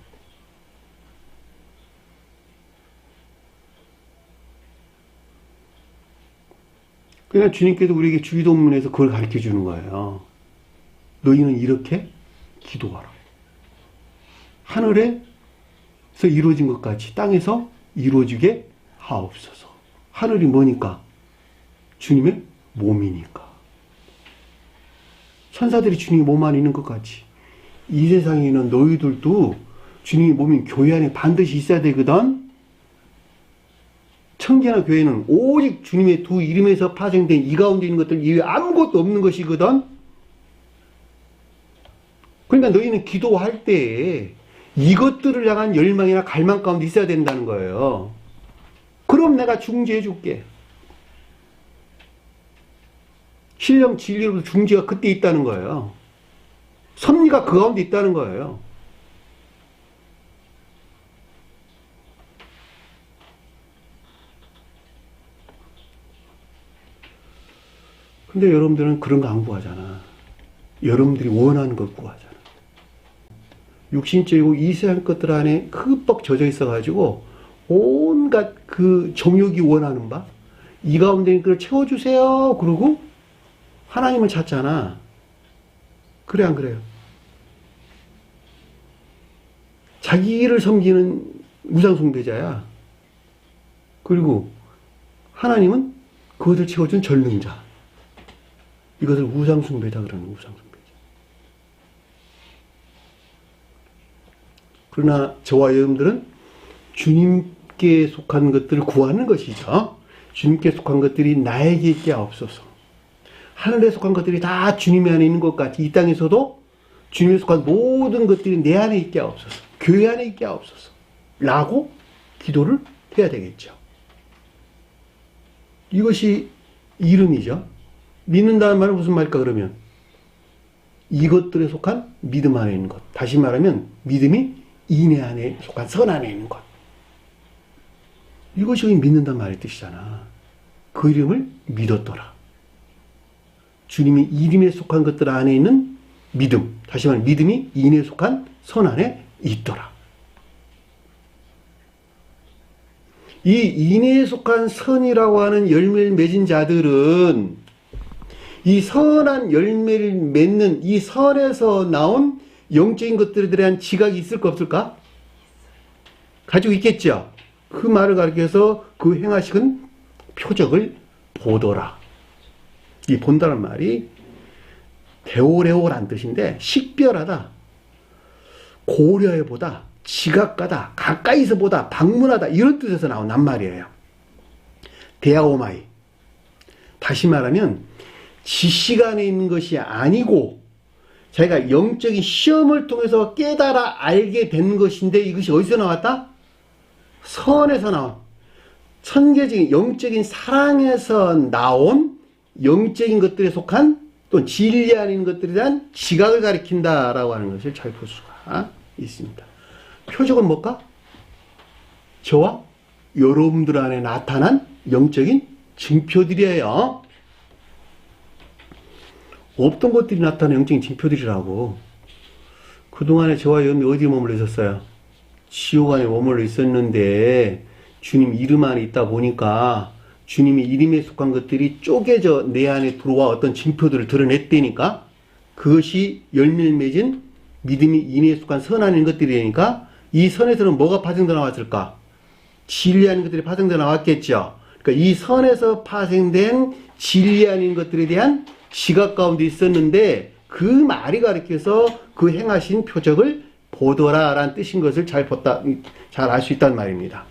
그러니까 주님께서 우리에게 주기도문에서 그걸 가르쳐 주는 거예요. 너희는 이렇게 기도하라. 하늘에서 이루어진 것 같이 땅에서 이루어지게 하옵소서. 하늘이 뭐니까? 주님의 몸이니까. 천사들이 주님의 몸 안에 있는 것 같이 이 세상에 있는 너희들도 주님의 몸인 교회 안에 반드시 있어야 되거든. 청계나 교회는 오직 주님의 두 이름에서 파생된 이 가운데 있는 것들 이외에 아무것도 없는 것이거든. 그러니까 너희는 기도할 때 이것들을 향한 열망이나 갈망 가운데 있어야 된다는 거예요. 그럼 내가 중지해 줄게. 신령 진리로 중지가 그때 있다는 거예요. 섭리가 그 가운데 있다는 거예요. 근데 여러분들은 그런 거 안 구하잖아. 여러분들이 원하는 걸 구하잖아. 육신적이고 이 세상 것들 안에 흠뻑 젖어 있어가지고 온갖 그 정욕이 원하는 바, 이 가운데 있는 걸 채워주세요. 그러고 하나님을 찾잖아. 그래 안 그래요? 자기를 섬기는 우상숭배자야. 그리고 하나님은 그것을 채워준 전능자. 이것을 우상숭배다 그러는 우상숭배자. 그러나 저와 여러분들은 주님께 속한 것들을 구하는 것이죠. 주님께 속한 것들이 나에게 있게 없어서. 하늘에 속한 것들이 다 주님 안에 있는 것 같이 이 땅에서도 주님에 속한 모든 것들이 내 안에 있게 없어서. 교회 안에 있게 없어서. 라고 기도를 해야 되겠죠. 이것이 이름이죠. 믿는다는 말은 무슨 말일까 그러면 이것들에 속한 믿음 안에 있는 것. 다시 말하면 믿음이 인내 안에 속한 선 안에 있는 것. 이것이 믿는다는 말의 뜻이잖아. 그 이름을 믿었더라. 주님이 이름에 속한 것들 안에 있는 믿음. 다시 말하면 믿음이 인에 속한 선 안에 있더라. 이 인에 속한 선이라고 하는 열매를 맺은 자들은 이 선한 열매를 맺는 이 선에서 나온 영적인 것들에 대한 지각이 있을까 없을까? 가지고 있겠죠. 그 말을 가리켜서 그 행하시는 표적을 보더라. 이 본다는 말이 데오레오란 뜻인데 식별하다, 고려해보다, 지각가다, 가까이서 보다, 방문하다 이런 뜻에서 나온 낱말이에요. 데아오마이. 다시 말하면 지시간에 있는 것이 아니고 자기가 영적인 시험을 통해서 깨달아 알게 된 것인데 이것이 어디서 나왔다? 선에서 나온 천계적인 영적인 사랑에서 나온 영적인 것들에 속한 또 진리 안에 있는 것들에 대한 지각을 가리킨다라고 하는 것을 잘 볼 수가 있습니다. 표적은 뭘까? 저와 여러분들 안에 나타난 영적인 증표들이에요. 없던 것들이 나타난 영적인 징표들이라고. 그동안에 저와 여러분이 어디에 머물러 있었어요? 지옥 안에 머물러 있었는데 주님 이름 안에 있다 보니까 주님의 이름에 속한 것들이 쪼개져 내 안에 들어와 어떤 징표들을 드러냈다니까 그것이 열매를 맺은 믿음이 인에 속한 선 안에 있는 것들이니까 이 선에서는 뭐가 파생되어 나왔을까? 진리 안에 있는 것들이 파생되어 나왔겠죠. 그러니까 이 선에서 파생된 진리 안에 있는 것들에 대한 지각 가운데 있었는데 그 말이 가리켜서 그 행하신 표적을 보더라 라는 뜻인 것을 잘 알 수 있다는 말입니다.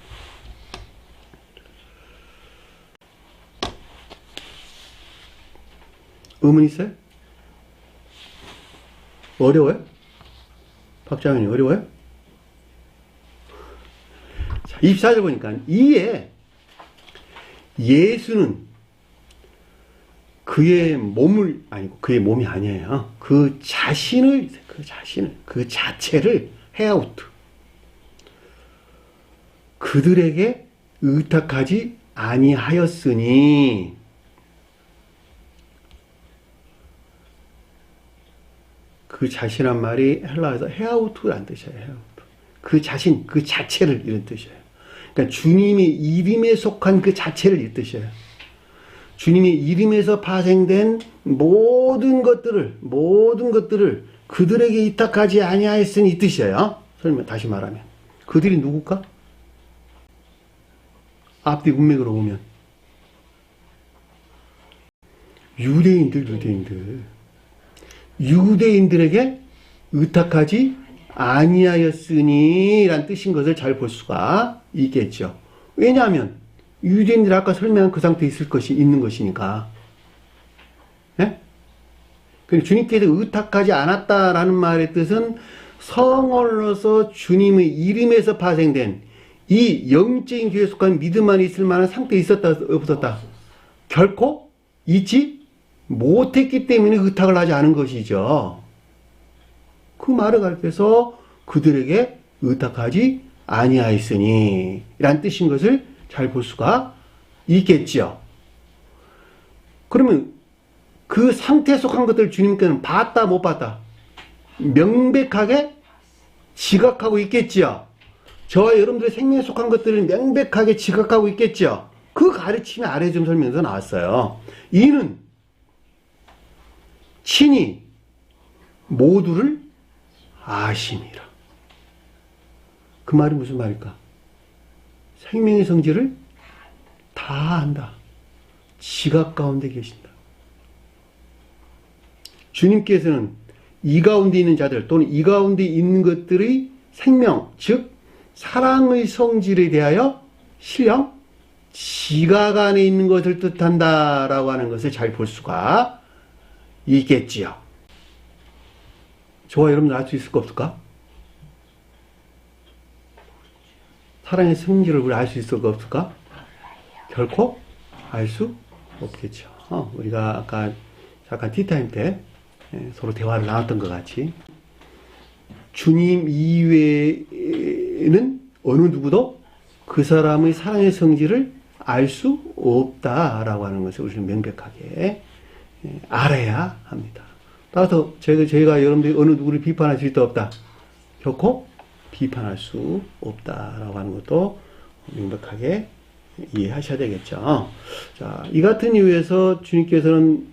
의문 있어요? 어려워요? 박장현이 어려워요? 자, 24절 보니까 이에 예수는 그의 몸을 아니고 그의 몸이 아니에요. 그 자체를 헤아우트 그들에게 의탁하지 아니하였으니 그 자신한 말이 헬라어에서 헤아우트란 뜻이에요. 헤아우트. 그 자신, 그 자체를 이런 뜻이에요. 그러니까 주님의 이름에 속한 그 자체를 이 뜻이에요. 주님의 이름에서 파생된 모든 것들을 그들에게 이탁하지 아니하였으니 이 뜻이에요. 설명 다시 말하면 그들이 누굴까? 앞뒤 문맥으로 보면 유대인들에게 의탁하지 아니하였으니 라는 뜻인 것을 잘 볼 수가 있겠죠. 왜냐하면 유대인들이 아까 설명한 그 상태에 있는 것이니까. 예? 주님께서 의탁하지 않았다라는 말의 뜻은 성원로서 주님의 이름에서 파생된 이 영적인 교회에 속한 믿음 안에 있을 만한 상태에 있었다, 없었다? 결코 있지 못했기 때문에 의탁을 하지 않은 것이죠. 그 말을 가르쳐서 그들에게 의탁하지 아니하였으니 라는 뜻인 것을 잘 볼 수가 있겠죠. 그러면 그 상태에 속한 것들을 주님께서는 봤다 못 봤다? 명백하게 지각하고 있겠지요. 저와 여러분들의 생명에 속한 것들을 명백하게 지각하고 있겠죠. 그 가르침이 아래 좀 설명에서 나왔어요. 이는 친히 모두를 아심이라. 그 말이 무슨 말일까? 생명의 성질을 다 안다. 지각 가운데 계신다. 주님께서는 이 가운데 있는 자들 또는 이 가운데 있는 것들의 생명, 즉 사랑의 성질에 대하여 실령 지각 안에 있는 것을 뜻한다라고 하는 것을 잘 볼 수가 있겠지요. 저와 여러분들 알 수 있을까 없을까? 사랑의 성질을 우리 알 수 있을까 없을까? 결코 알 수 없겠죠. 우리가 아까 잠깐 티타임 때 서로 대화를 나눴던 것 같이 주님 이외에는 어느 누구도 그 사람의 사랑의 성질을 알 수 없다라고 하는 것을 우리는 명백하게 알아야 합니다. 따라서 저희가 여러분들이 어느 누구를 비판할 수 있다 없다? 결코 비판할 수 없다라고 하는 것도 명백하게 이해하셔야 되겠죠. 자, 이 같은 이유에서 주님께서는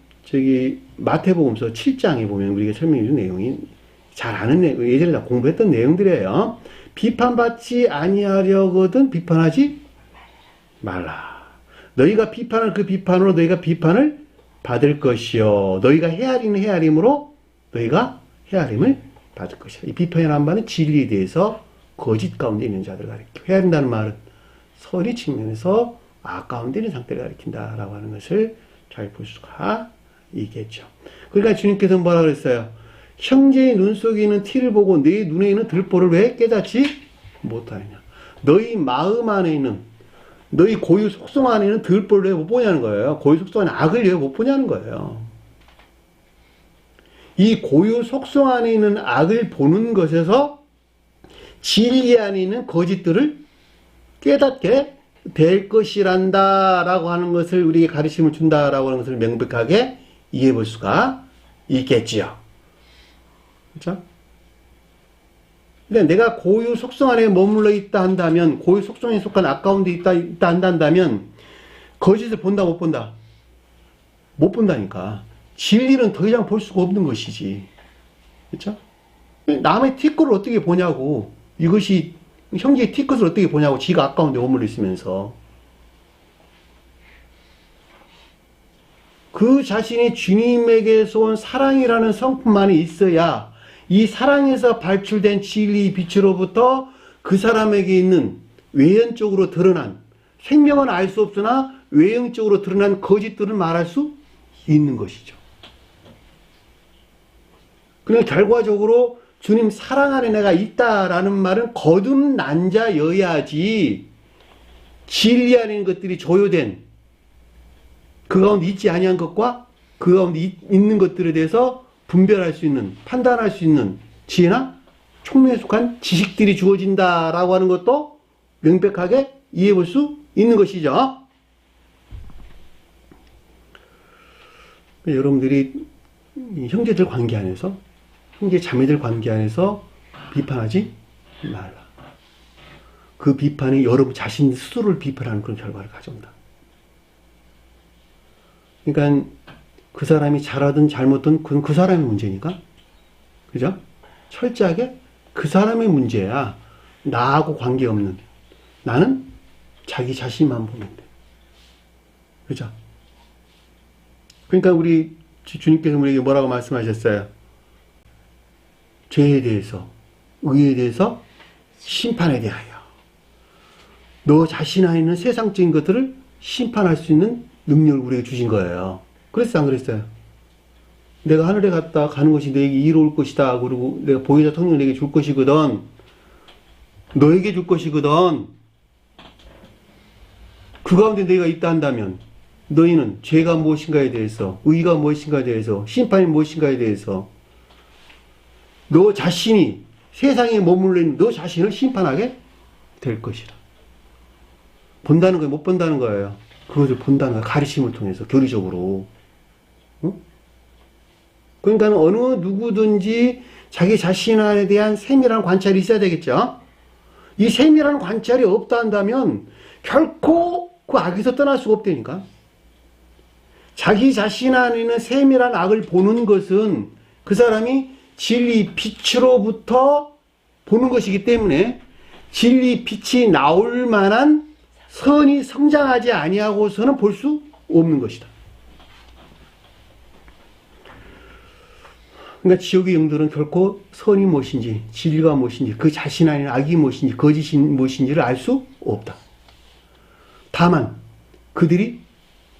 마태복음서 7장에 보면 우리가 설명해 준 내용이 잘 아는 내용, 예전에 다 공부했던 내용들이에요. 비판받지 아니하려거든 비판하지 말라. 너희가 비판할 그 비판으로 너희가 비판을 받을 것이요. 너희가 헤아리는 헤아림으로 너희가 헤아림을 받을 것이다. 이 비판이라는 말은 진리에 대해서 거짓 가운데 있는 자들을 가리켜. 헤아린다는 말은 선의 측면에서 악 가운데 있는 상태를 가리킨다라고 하는 것을 잘 볼 수가 있겠죠. 그러니까 주님께서는 뭐라 그랬어요? 형제의 눈 속에 있는 티를 보고 내 눈에 있는 들보를 왜 깨닫지 못하느냐. 너희 마음 안에 있는 너희 고유 속성 안에 있는 들보를 왜 못 보냐는 거예요. 고유 속성 안에 악을 왜 못 보냐는 거예요. 이 고유 속성 안에 있는 악을 보는 것에서 진리 안에 있는 거짓들을 깨닫게 될 것이란다 라고 하는 것을 우리에게 가르침을 준다라고 하는 것을 명백하게 이해해 볼 수가 있겠지요. 그렇죠? 근데 내가 고유 속성 안에 머물러 있다 한다면, 고유 속성에 속한 악 가운데 있다 한다면 거짓을 본다 못 본다? 못 본다니까. 진리는 더 이상 볼 수가 없는 것이지. 그렇죠? 남의 티끌을 어떻게 보냐고. 이것이 형제의 티끌을 어떻게 보냐고. 지가 악 가운데 머물러 있으면서. 그 자신이 주님에게서 온 사랑이라는 성품만이 있어야 이 사랑에서 발출된 진리의 빛으로부터 그 사람에게 있는 외연적으로 드러난, 생명은 알 수 없으나 외형적으로 드러난 거짓들을 말할 수 있는 것이죠. 그러니까 결과적으로 주님 사랑 안에 내가 있다라는 말은 거듭난 자여야지 진리 안에 있는 것들이 조효된 그 가운데 있지 아니한 것과 그 가운데 있는 것들에 대해서 분별할 수 있는, 판단할 수 있는 지혜나 총명에 속한 지식들이 주어진다라고 하는 것도 명백하게 이해해 볼 수 있는 것이죠. 여러분들이 형제들 관계 안에서, 형제 자매들 관계 안에서 비판하지 말라. 그 비판이 여러분 자신 스스로를 비판하는 그런 결과를 가져온다. 그러니까 그 사람이 잘하든 잘못든 그건 그 사람의 문제니까. 그죠? 철저하게 그 사람의 문제야. 나하고 관계없는. 나는 자기 자신만 보면 돼. 그죠? 그러니까 우리 주님께서 우리에게 뭐라고 말씀하셨어요? 죄에 대해서, 의에 대해서, 심판에 대하여 너 자신 안에 있는 세상적인 것들을 심판할 수 있는 능력을 우리에게 주신 거예요. 그랬어요, 안 그랬어요? 내가 하늘에 갔다 가는 것이 너에게 이로울 것이다. 그리고 내가 보혜사 성령을 내게 줄 것이거든. 너에게 줄 것이거든. 그 가운데 내가 있다 한다면 너희는 죄가 무엇인가에 대해서, 의가 무엇인가에 대해서, 심판이 무엇인가에 대해서 너 자신이 세상에 머물러 있는 너 자신을 심판하게 될 것이다. 본다는 거예요? 못 본다는 거예요? 그것을 본다는 거예요. 가르침을 통해서 교리적으로. 응? 그러니까 어느 누구든지 자기 자신에 대한 세밀한 관찰이 있어야 되겠죠. 이 세밀한 관찰이 없다 한다면 결코 그 악에서 떠날 수가 없다니까. 자기 자신 안에 있는 세밀한 악을 보는 것은 그 사람이 진리 빛으로부터 보는 것이기 때문에 진리 빛이 나올 만한 선이 성장하지 아니하고서는 볼 수 없는 것이다. 그러니까 지옥의 영들은 결코 선이 무엇인지, 진리가 무엇인지, 그 자신 안에 악이 무엇인지, 거짓이 무엇인지를 알 수 없다. 다만 그들이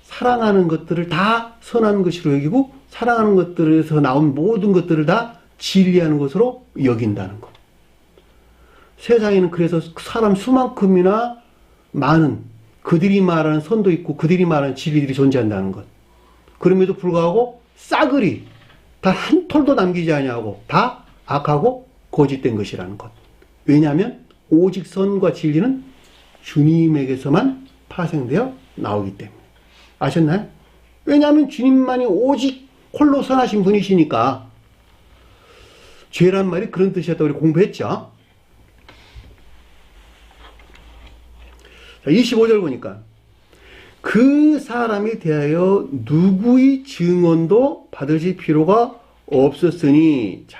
사랑하는 것들을 다 선한 것으로 여기고 사랑하는 것들에서 나온 모든 것들을 다 진리하는 것으로 여긴다는 것. 세상에는 그래서 사람 수만큼이나 많은 그들이 말하는 선도 있고 그들이 말하는 진리들이 존재한다는 것. 그럼에도 불구하고 싸그리 단 한 톨도 남기지 아니하고 다 악하고 거짓된 것이라는 것. 왜냐하면 오직 선과 진리는 주님에게서만 파생되어 나오기 때문에. 아셨나요? 왜냐하면 주님만이 오직 홀로 선하신 분이시니까. 죄란 말이 그런 뜻이었다고 우리 공부했죠. 자, 25절 보니까 그 사람에 대하여 누구의 증언도 받으실 필요가 없었으니, 자,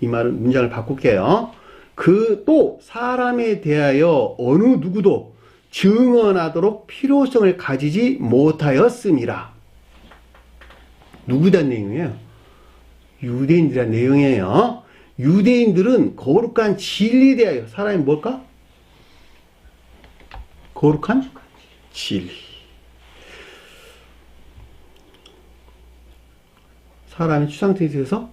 이 말은 문장을 바꿀게요. 그 또 사람에 대하여 어느 누구도 증언하도록 필요성을 가지지 못하였음이라. 누구에 대한 내용이에요? 유대인들이란 내용이에요. 유대인들은 거룩한 진리에 대하여, 사람이 뭘까? 거룩한 진리. 사람이 추상태에서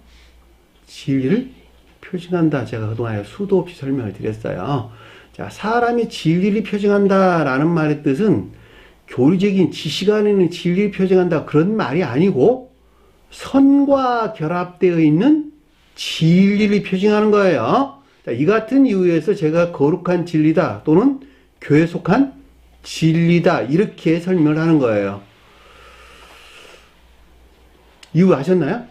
진리를 표징한다. 제가 그동안 수도 없이 설명을 드렸어요. 자, 사람이 진리를 표징한다 라는 말의 뜻은 교리적인 지식 안에 있는 진리를 표징한다 그런 말이 아니고 선과 결합되어 있는 진리를 표징하는 거예요. 자, 이 같은 이유에서 제가 거룩한 진리다 또는 교회에 속한 진리다 이렇게 설명을 하는 거예요. 이유 아셨나요?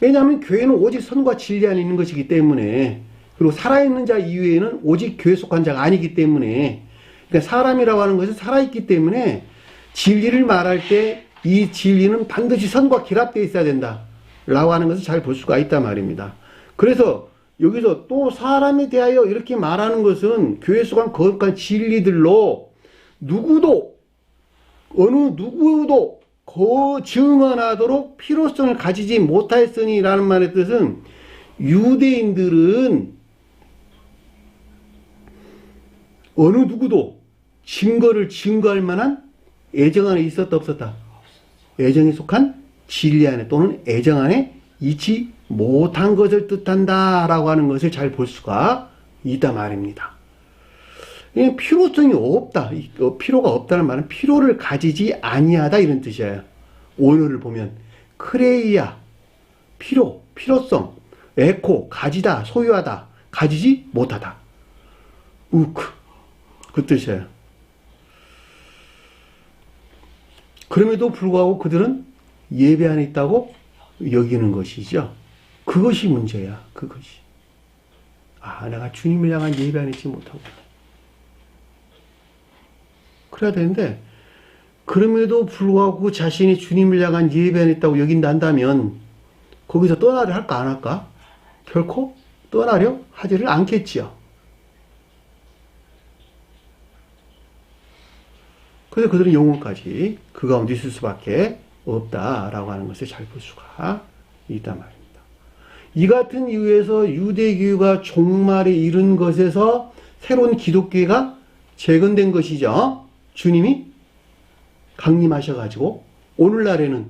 왜냐하면 교회는 오직 선과 진리 안에 있는 것이기 때문에, 그리고 살아있는 자 이외에는 오직 교회에 속한 자가 아니기 때문에, 그러니까 사람이라고 하는 것은 살아있기 때문에 진리를 말할 때 이 진리는 반드시 선과 결합되어 있어야 된다 라고 하는 것을 잘 볼 수가 있단 말입니다. 그래서 여기서 또 사람에 대하여 이렇게 말하는 것은 교회에 속한 거룩한 진리들로 누구도 어느 누구도 증언하도록 필요성을 가지지 못하였으니 라는 말의 뜻은 유대인들은 어느 누구도 증거를 증거할 만한 애정 안에 있었다 없었다? 애정에 속한 진리 안에 또는 애정 안에 있지 못한 것을 뜻한다 라고 하는 것을 잘 볼 수가 있다 말입니다. 필요성이 없다. 필요가 없다는 말은 필요를 가지지 아니하다 이런 뜻이에요. 원어를 보면 크레이아, 필요, 필요성, 에코, 가지다, 소유하다, 가지지 못하다. 우크, 그 뜻이에요. 그럼에도 불구하고 그들은 예배 안에 있다고 여기는 것이죠. 그것이 문제야. 그것이. 아, 내가 주님을 향한 예배 안에 있지 못하고. 그래야 되는데 그럼에도 불구하고 자신이 주님을 향한 예배 안에 있다고 여긴다면 거기서 떠나려 할까 안 할까? 결코 떠나려 하지를 않겠지요. 그래서 그들은 영혼까지 그 가운데 있을 수밖에 없다라고 하는 것을 잘 볼 수가 있단 말입니다. 이 같은 이유에서 유대교가 종말에 이른 것에서 새로운 기독교가 재건된 것이죠. 주님이 강림하셔가지고 오늘날에는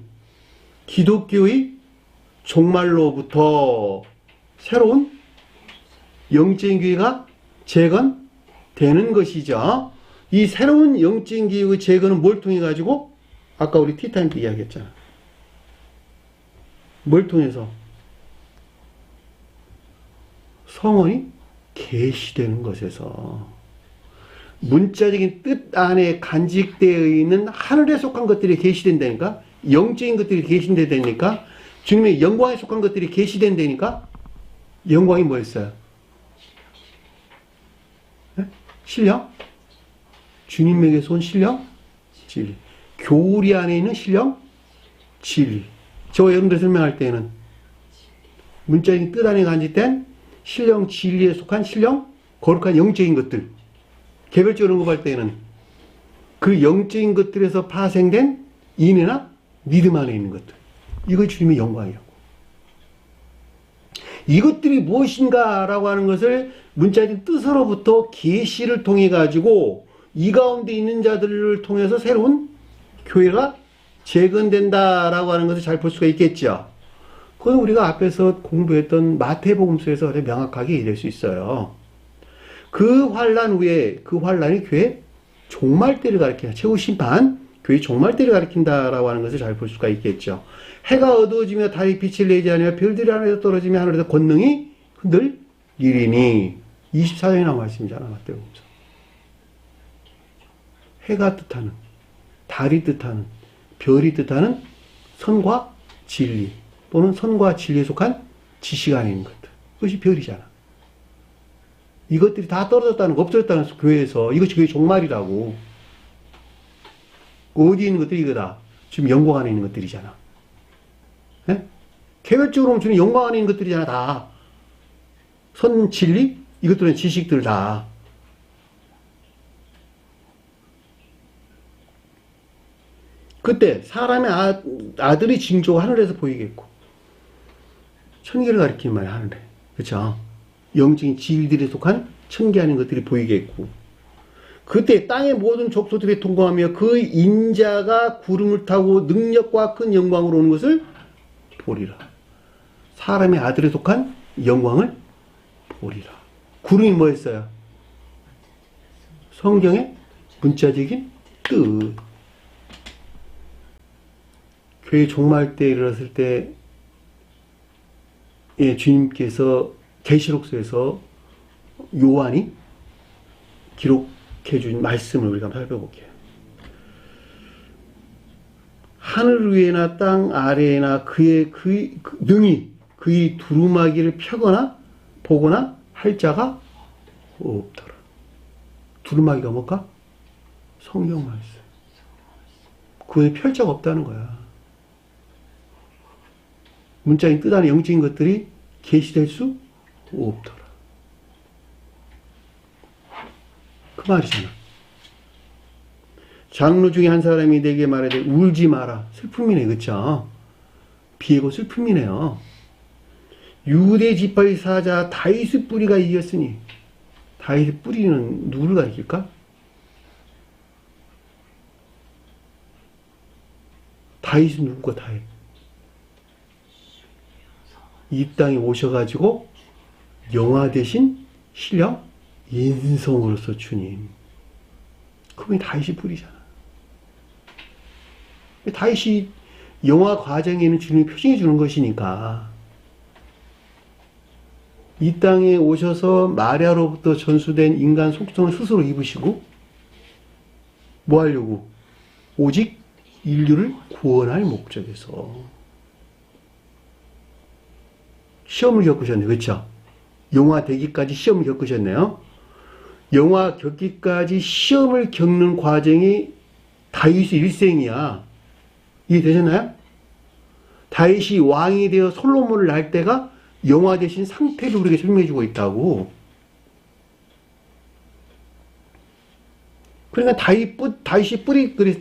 기독교의 종말로부터 새로운 영적인 교회가 재건되는 것이죠. 이 새로운 영적인 교회의 재건은 뭘 통해 가지고 아까 우리 티타임 때 이야기했잖아. 뭘 통해서? 성언이 계시되는 것에서 문자적인 뜻 안에 간직되어 있는 하늘에 속한 것들이 계시된다니까, 영적인 것들이 계시된다니까, 주님의 영광에 속한 것들이 계시된다니까. 영광이 뭐였어요? 네? 신령? 주님에게서 온 신령? 진리. 교리 안에 있는 신령? 진리. 저 여러분들 설명할 때는 문자적인 뜻 안에 간직된 신령 진리에 속한 신령 거룩한 영적인 것들, 개별적으로 언급할 때는 그 영적인 것들에서 파생된 인애나 믿음 안에 있는 것들, 이거 주님의 영광이라고. 이것들이 무엇인가라고 하는 것을 문자적인 뜻으로부터 계시를 통해 가지고 이 가운데 있는 자들을 통해서 새로운 교회가 재건된다라고 하는 것을 잘 볼 수가 있겠죠. 그건 우리가 앞에서 공부했던 마태복음서에서 명확하게 이해될 수 있어요. 그 환란 후에, 그 환란이 교회 종말 때를 가리킨다. 최후 심판, 교회 종말 때를 가리킨다라고 하는 것을 잘 볼 수가 있겠죠. 해가 어두워지며 달이 빛을 내지 않으며 별들이 하늘에서 떨어지며 하늘에서 권능이 흔들리니. 24장에 나온 말씀이잖아, 마태복음서. 해가 뜻하는, 달이 뜻하는, 별이 뜻하는 선과 진리, 또는 선과 진리에 속한 지식 안에 있는 것들. 그것이 별이잖아. 이것들이 다 떨어졌다는 거, 없어졌다는 교회에서. 이것이 교회 종말이라고. 어디에 있는 것들이 이거다? 지금 영광 안에 있는 것들이잖아. 네? 개별적으로 보면 주는 영광 안에 있는 것들이잖아, 다. 선, 진리? 이것들은 지식들 다. 그때 사람의 아들이 징조가 하늘에서 보이겠고, 천계를 가리키는 말이야, 하늘에. 그쵸? 영적인 지위들에 속한 천계 아닌 것들이 보이겠고, 그때 땅의 모든 족속들이 통과하며 그 인자가 구름을 타고 능력과 큰 영광으로 오는 것을 보리라. 사람의 아들에 속한 영광을 보리라. 구름이 뭐였어요? 성경의 문자적인 뜻. 교회 종말 때 이르렀을 때, 예, 주님께서 계시록서에서 요한이 기록해 준 말씀을 우리가 살펴볼게요. 하늘 위에나 땅 아래에나 그의 능히 그의 두루마기를 펴거나 보거나 할 자가 없더라. 두루마기가 뭘까? 성경 말씀. 그에 펼 자가 없다는 거야. 문자인 뜻 안에 영적인 것들이 계시될 수 없더라. 그 말이잖아. 장로 중에 한 사람이 내게 말하되 울지 마라. 슬픔이네, 그쵸? 비애고 슬픔이네요. 유대 지파의 사자 다윗의 뿌리가 이겼으니. 다윗의 뿌리는 누구를 가리킬까? 다윗은 누구가 다윗? 이 땅에 오셔가지고 영화 대신 신령 인성으로서 주님. 그분이 다윗이 뿌리잖아. 다윗이 영화 과정에는 주님이 표징해 주는 것이니까 이 땅에 오셔서 마리아로부터 전수된 인간 속성을 스스로 입으시고 뭐 하려고? 오직 인류를 구원할 목적에서 시험을 겪으셨네요. 그렇죠? 영화 되기까지 시험을 겪으셨네요. 영화 겪기까지 시험을 겪는 과정이 다윗의 일생이야. 이해되셨나요? 다윗이 왕이 되어 솔로몬을 낳을 때가 영화 되신 상태를 우리에게 설명해주고 있다고. 그러니까 다윗이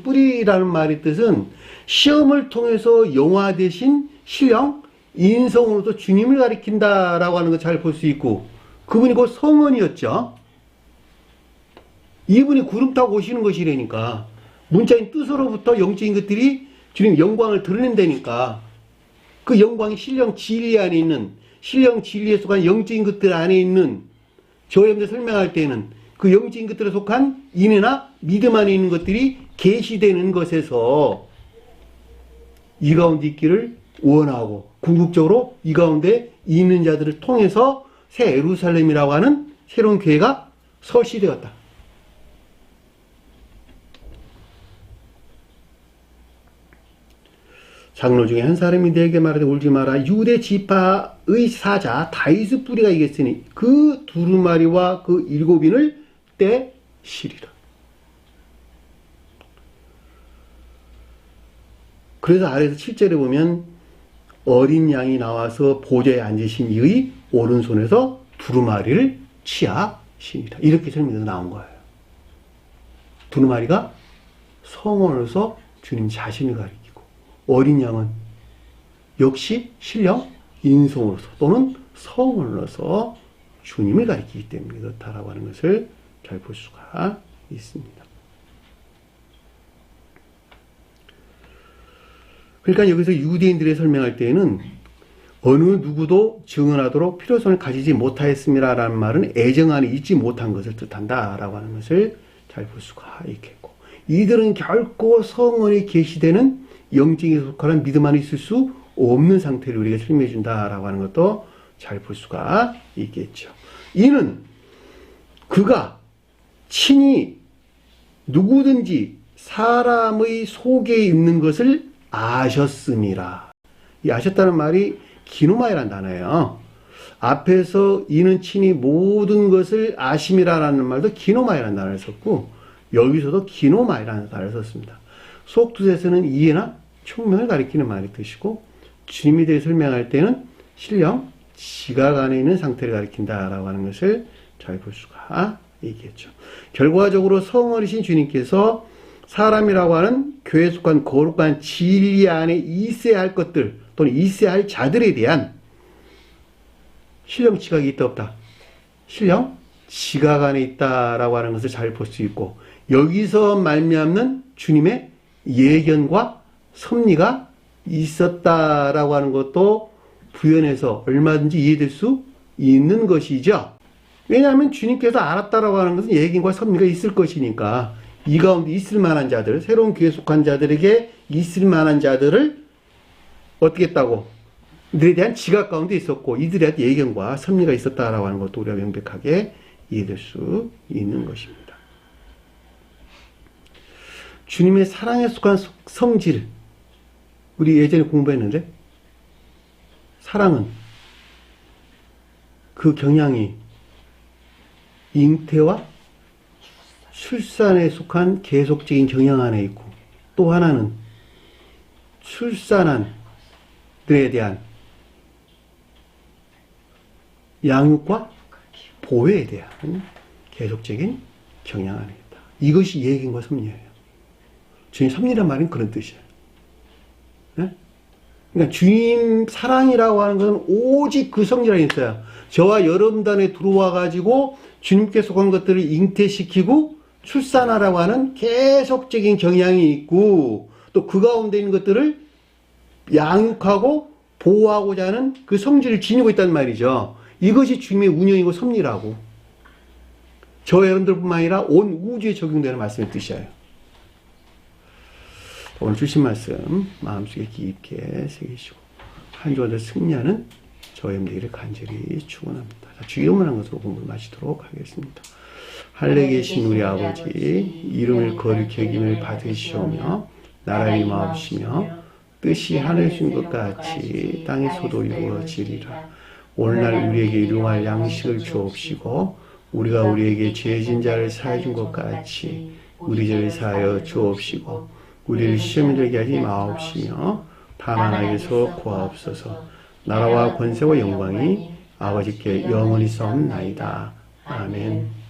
뿌리라는 말의 뜻은 시험을 통해서 영화 되신 신령 인성으로서 주님을 가리킨다라고 하는 걸 잘 볼 수 있고, 그분이 곧 성원이었죠. 이분이 구름 타고 오시는 것이라니까. 문자인 뜻으로부터 영적인 것들이 주님 영광을 드러낸다니까. 그 영광이 신령 진리 안에 있는, 신령 진리에 속한 영적인 것들 안에 있는, 저희들 설명할 때는 그 영적인 것들에 속한 인애나 믿음 안에 있는 것들이 계시되는 것에서 이 가운데 있기를 원하고, 궁극적으로 이 가운데 있는 자들을 통해서 새 예루살렘이라고 하는 새로운 교회가 설치되었다. 장로 중에 한 사람이 내게 말하되 울지 마라. 유대 지파의 사자 다윗의 뿌리가 이겼으니 그 두루마리와 그 일곱인을 떼시리라. 그래서 아래에서 7절에 보면 어린 양이 나와서 보좌에 앉으신 이의 오른손에서 두루마리를 취하시니라. 이렇게 설명해서 나온 거예요. 두루마리가 성원으로서 주님 자신을 가리키고, 어린 양은 역시 신령 인성으로서 또는 성원으로서 주님을 가리키기 때문에 그렇다라고 하는 것을 잘 볼 수가 있습니다. 그러니까 여기서 유대인들의 설명할 때에는 어느 누구도 증언하도록 필요성을 가지지 못하였음이라는 말은 애정 안에 있지 못한 것을 뜻한다라고 하는 것을 잘 볼 수가 있겠고, 이들은 결코 성원이 계시되는 영적인 속하는 믿음 안에 있을 수 없는 상태를 우리가 설명해 준다라고 하는 것도 잘 볼 수가 있겠죠. 이는 그가 친히 누구든지 사람의 속에 있는 것을 아셨음이라. 이 아셨다는 말이 기노마이라는 단어예요. 앞에서 이는 친히 모든 것을 아심이라는 말도 기노마이라는 단어를 썼고, 여기서도 기노마이라는 단어를 썼습니다. 속뜻에서는 이해나 총명을 가리키는 말이 뜻이고, 주님에 대해 설명할 때는 신령 지각 안에 있는 상태를 가리킨다라고 하는 것을 잘 볼 수가 있겠죠. 결과적으로 성어리신 주님께서 사람이라고 하는 교회에 속한 거룩한 진리 안에 있어야 할 것들 또는 있어야 할 자들에 대한 신령 지각이 있다 없다. 신령 지각 안에 있다라고 하는 것을 잘 볼 수 있고, 여기서 말미암는 주님의 예견과 섭리가 있었다라고 하는 것도 부연해서 얼마든지 이해될 수 있는 것이죠. 왜냐하면 주님께서 알았다라고 하는 것은 예견과 섭리가 있을 것이니까, 이 가운데 있을 만한 자들, 새로운 교회에 속한 자들에게 있을 만한 자들을 어떻게 했다고? 이들에 대한 지각 가운데 있었고, 이들에 대한 예견과 섭리가 있었다라고 하는 것도 우리가 명백하게 이해될 수 있는 것입니다. 주님의 사랑에 속한 성질, 우리 예전에 공부했는데, 사랑은 그 경향이 잉태와 출산에 속한 계속적인 경향 안에 있고, 또 하나는 출산한 들에 대한 양육과 보호에 대한 계속적인 경향 안에 있다. 이것이 예견과 섭리예요. 주님 섭리란 말은 그런 뜻이에요. 네? 그러니까 주님 사랑이라고 하는 것은 오직 그 성질이 있어요. 저와 여러분 안에 들어와 가지고 주님께 속한 것들을 잉태시키고 출산하라고 하는 계속적인 경향이 있고, 또 그 가운데 있는 것들을 양육하고 보호하고자 하는 그 성질을 지니고 있단 말이죠. 이것이 주님의 운영이고 섭리라고. 저 여러분들뿐만 아니라 온 우주에 적용되는 말씀의 뜻이에요. 오늘 주신 말씀 마음속에 깊게 새기시고 한 주간을 승리하는 저의 되기를 간절히 축원합니다. 주기도문한 것으로 공부를 마치도록 하겠습니다. 하늘에 계신 우리 아버지, 이름을 거룩히 여김을 받으시오며 나라의 임하옵시며 뜻이 하늘에 준 것 같이 땅에서도 이루어지리라. 오늘날 우리에게 일용할 양식을 주옵시고, 우리가 우리에게 죄진 자를 사해 준 것 같이 우리 죄를 사하여 주옵시고, 우리를 시험에 들게 하지 마옵시며 다만 악에서 구하옵소서. 나라와 권세와 영광이 아버지께 영원히 싸움나이다. 아멘.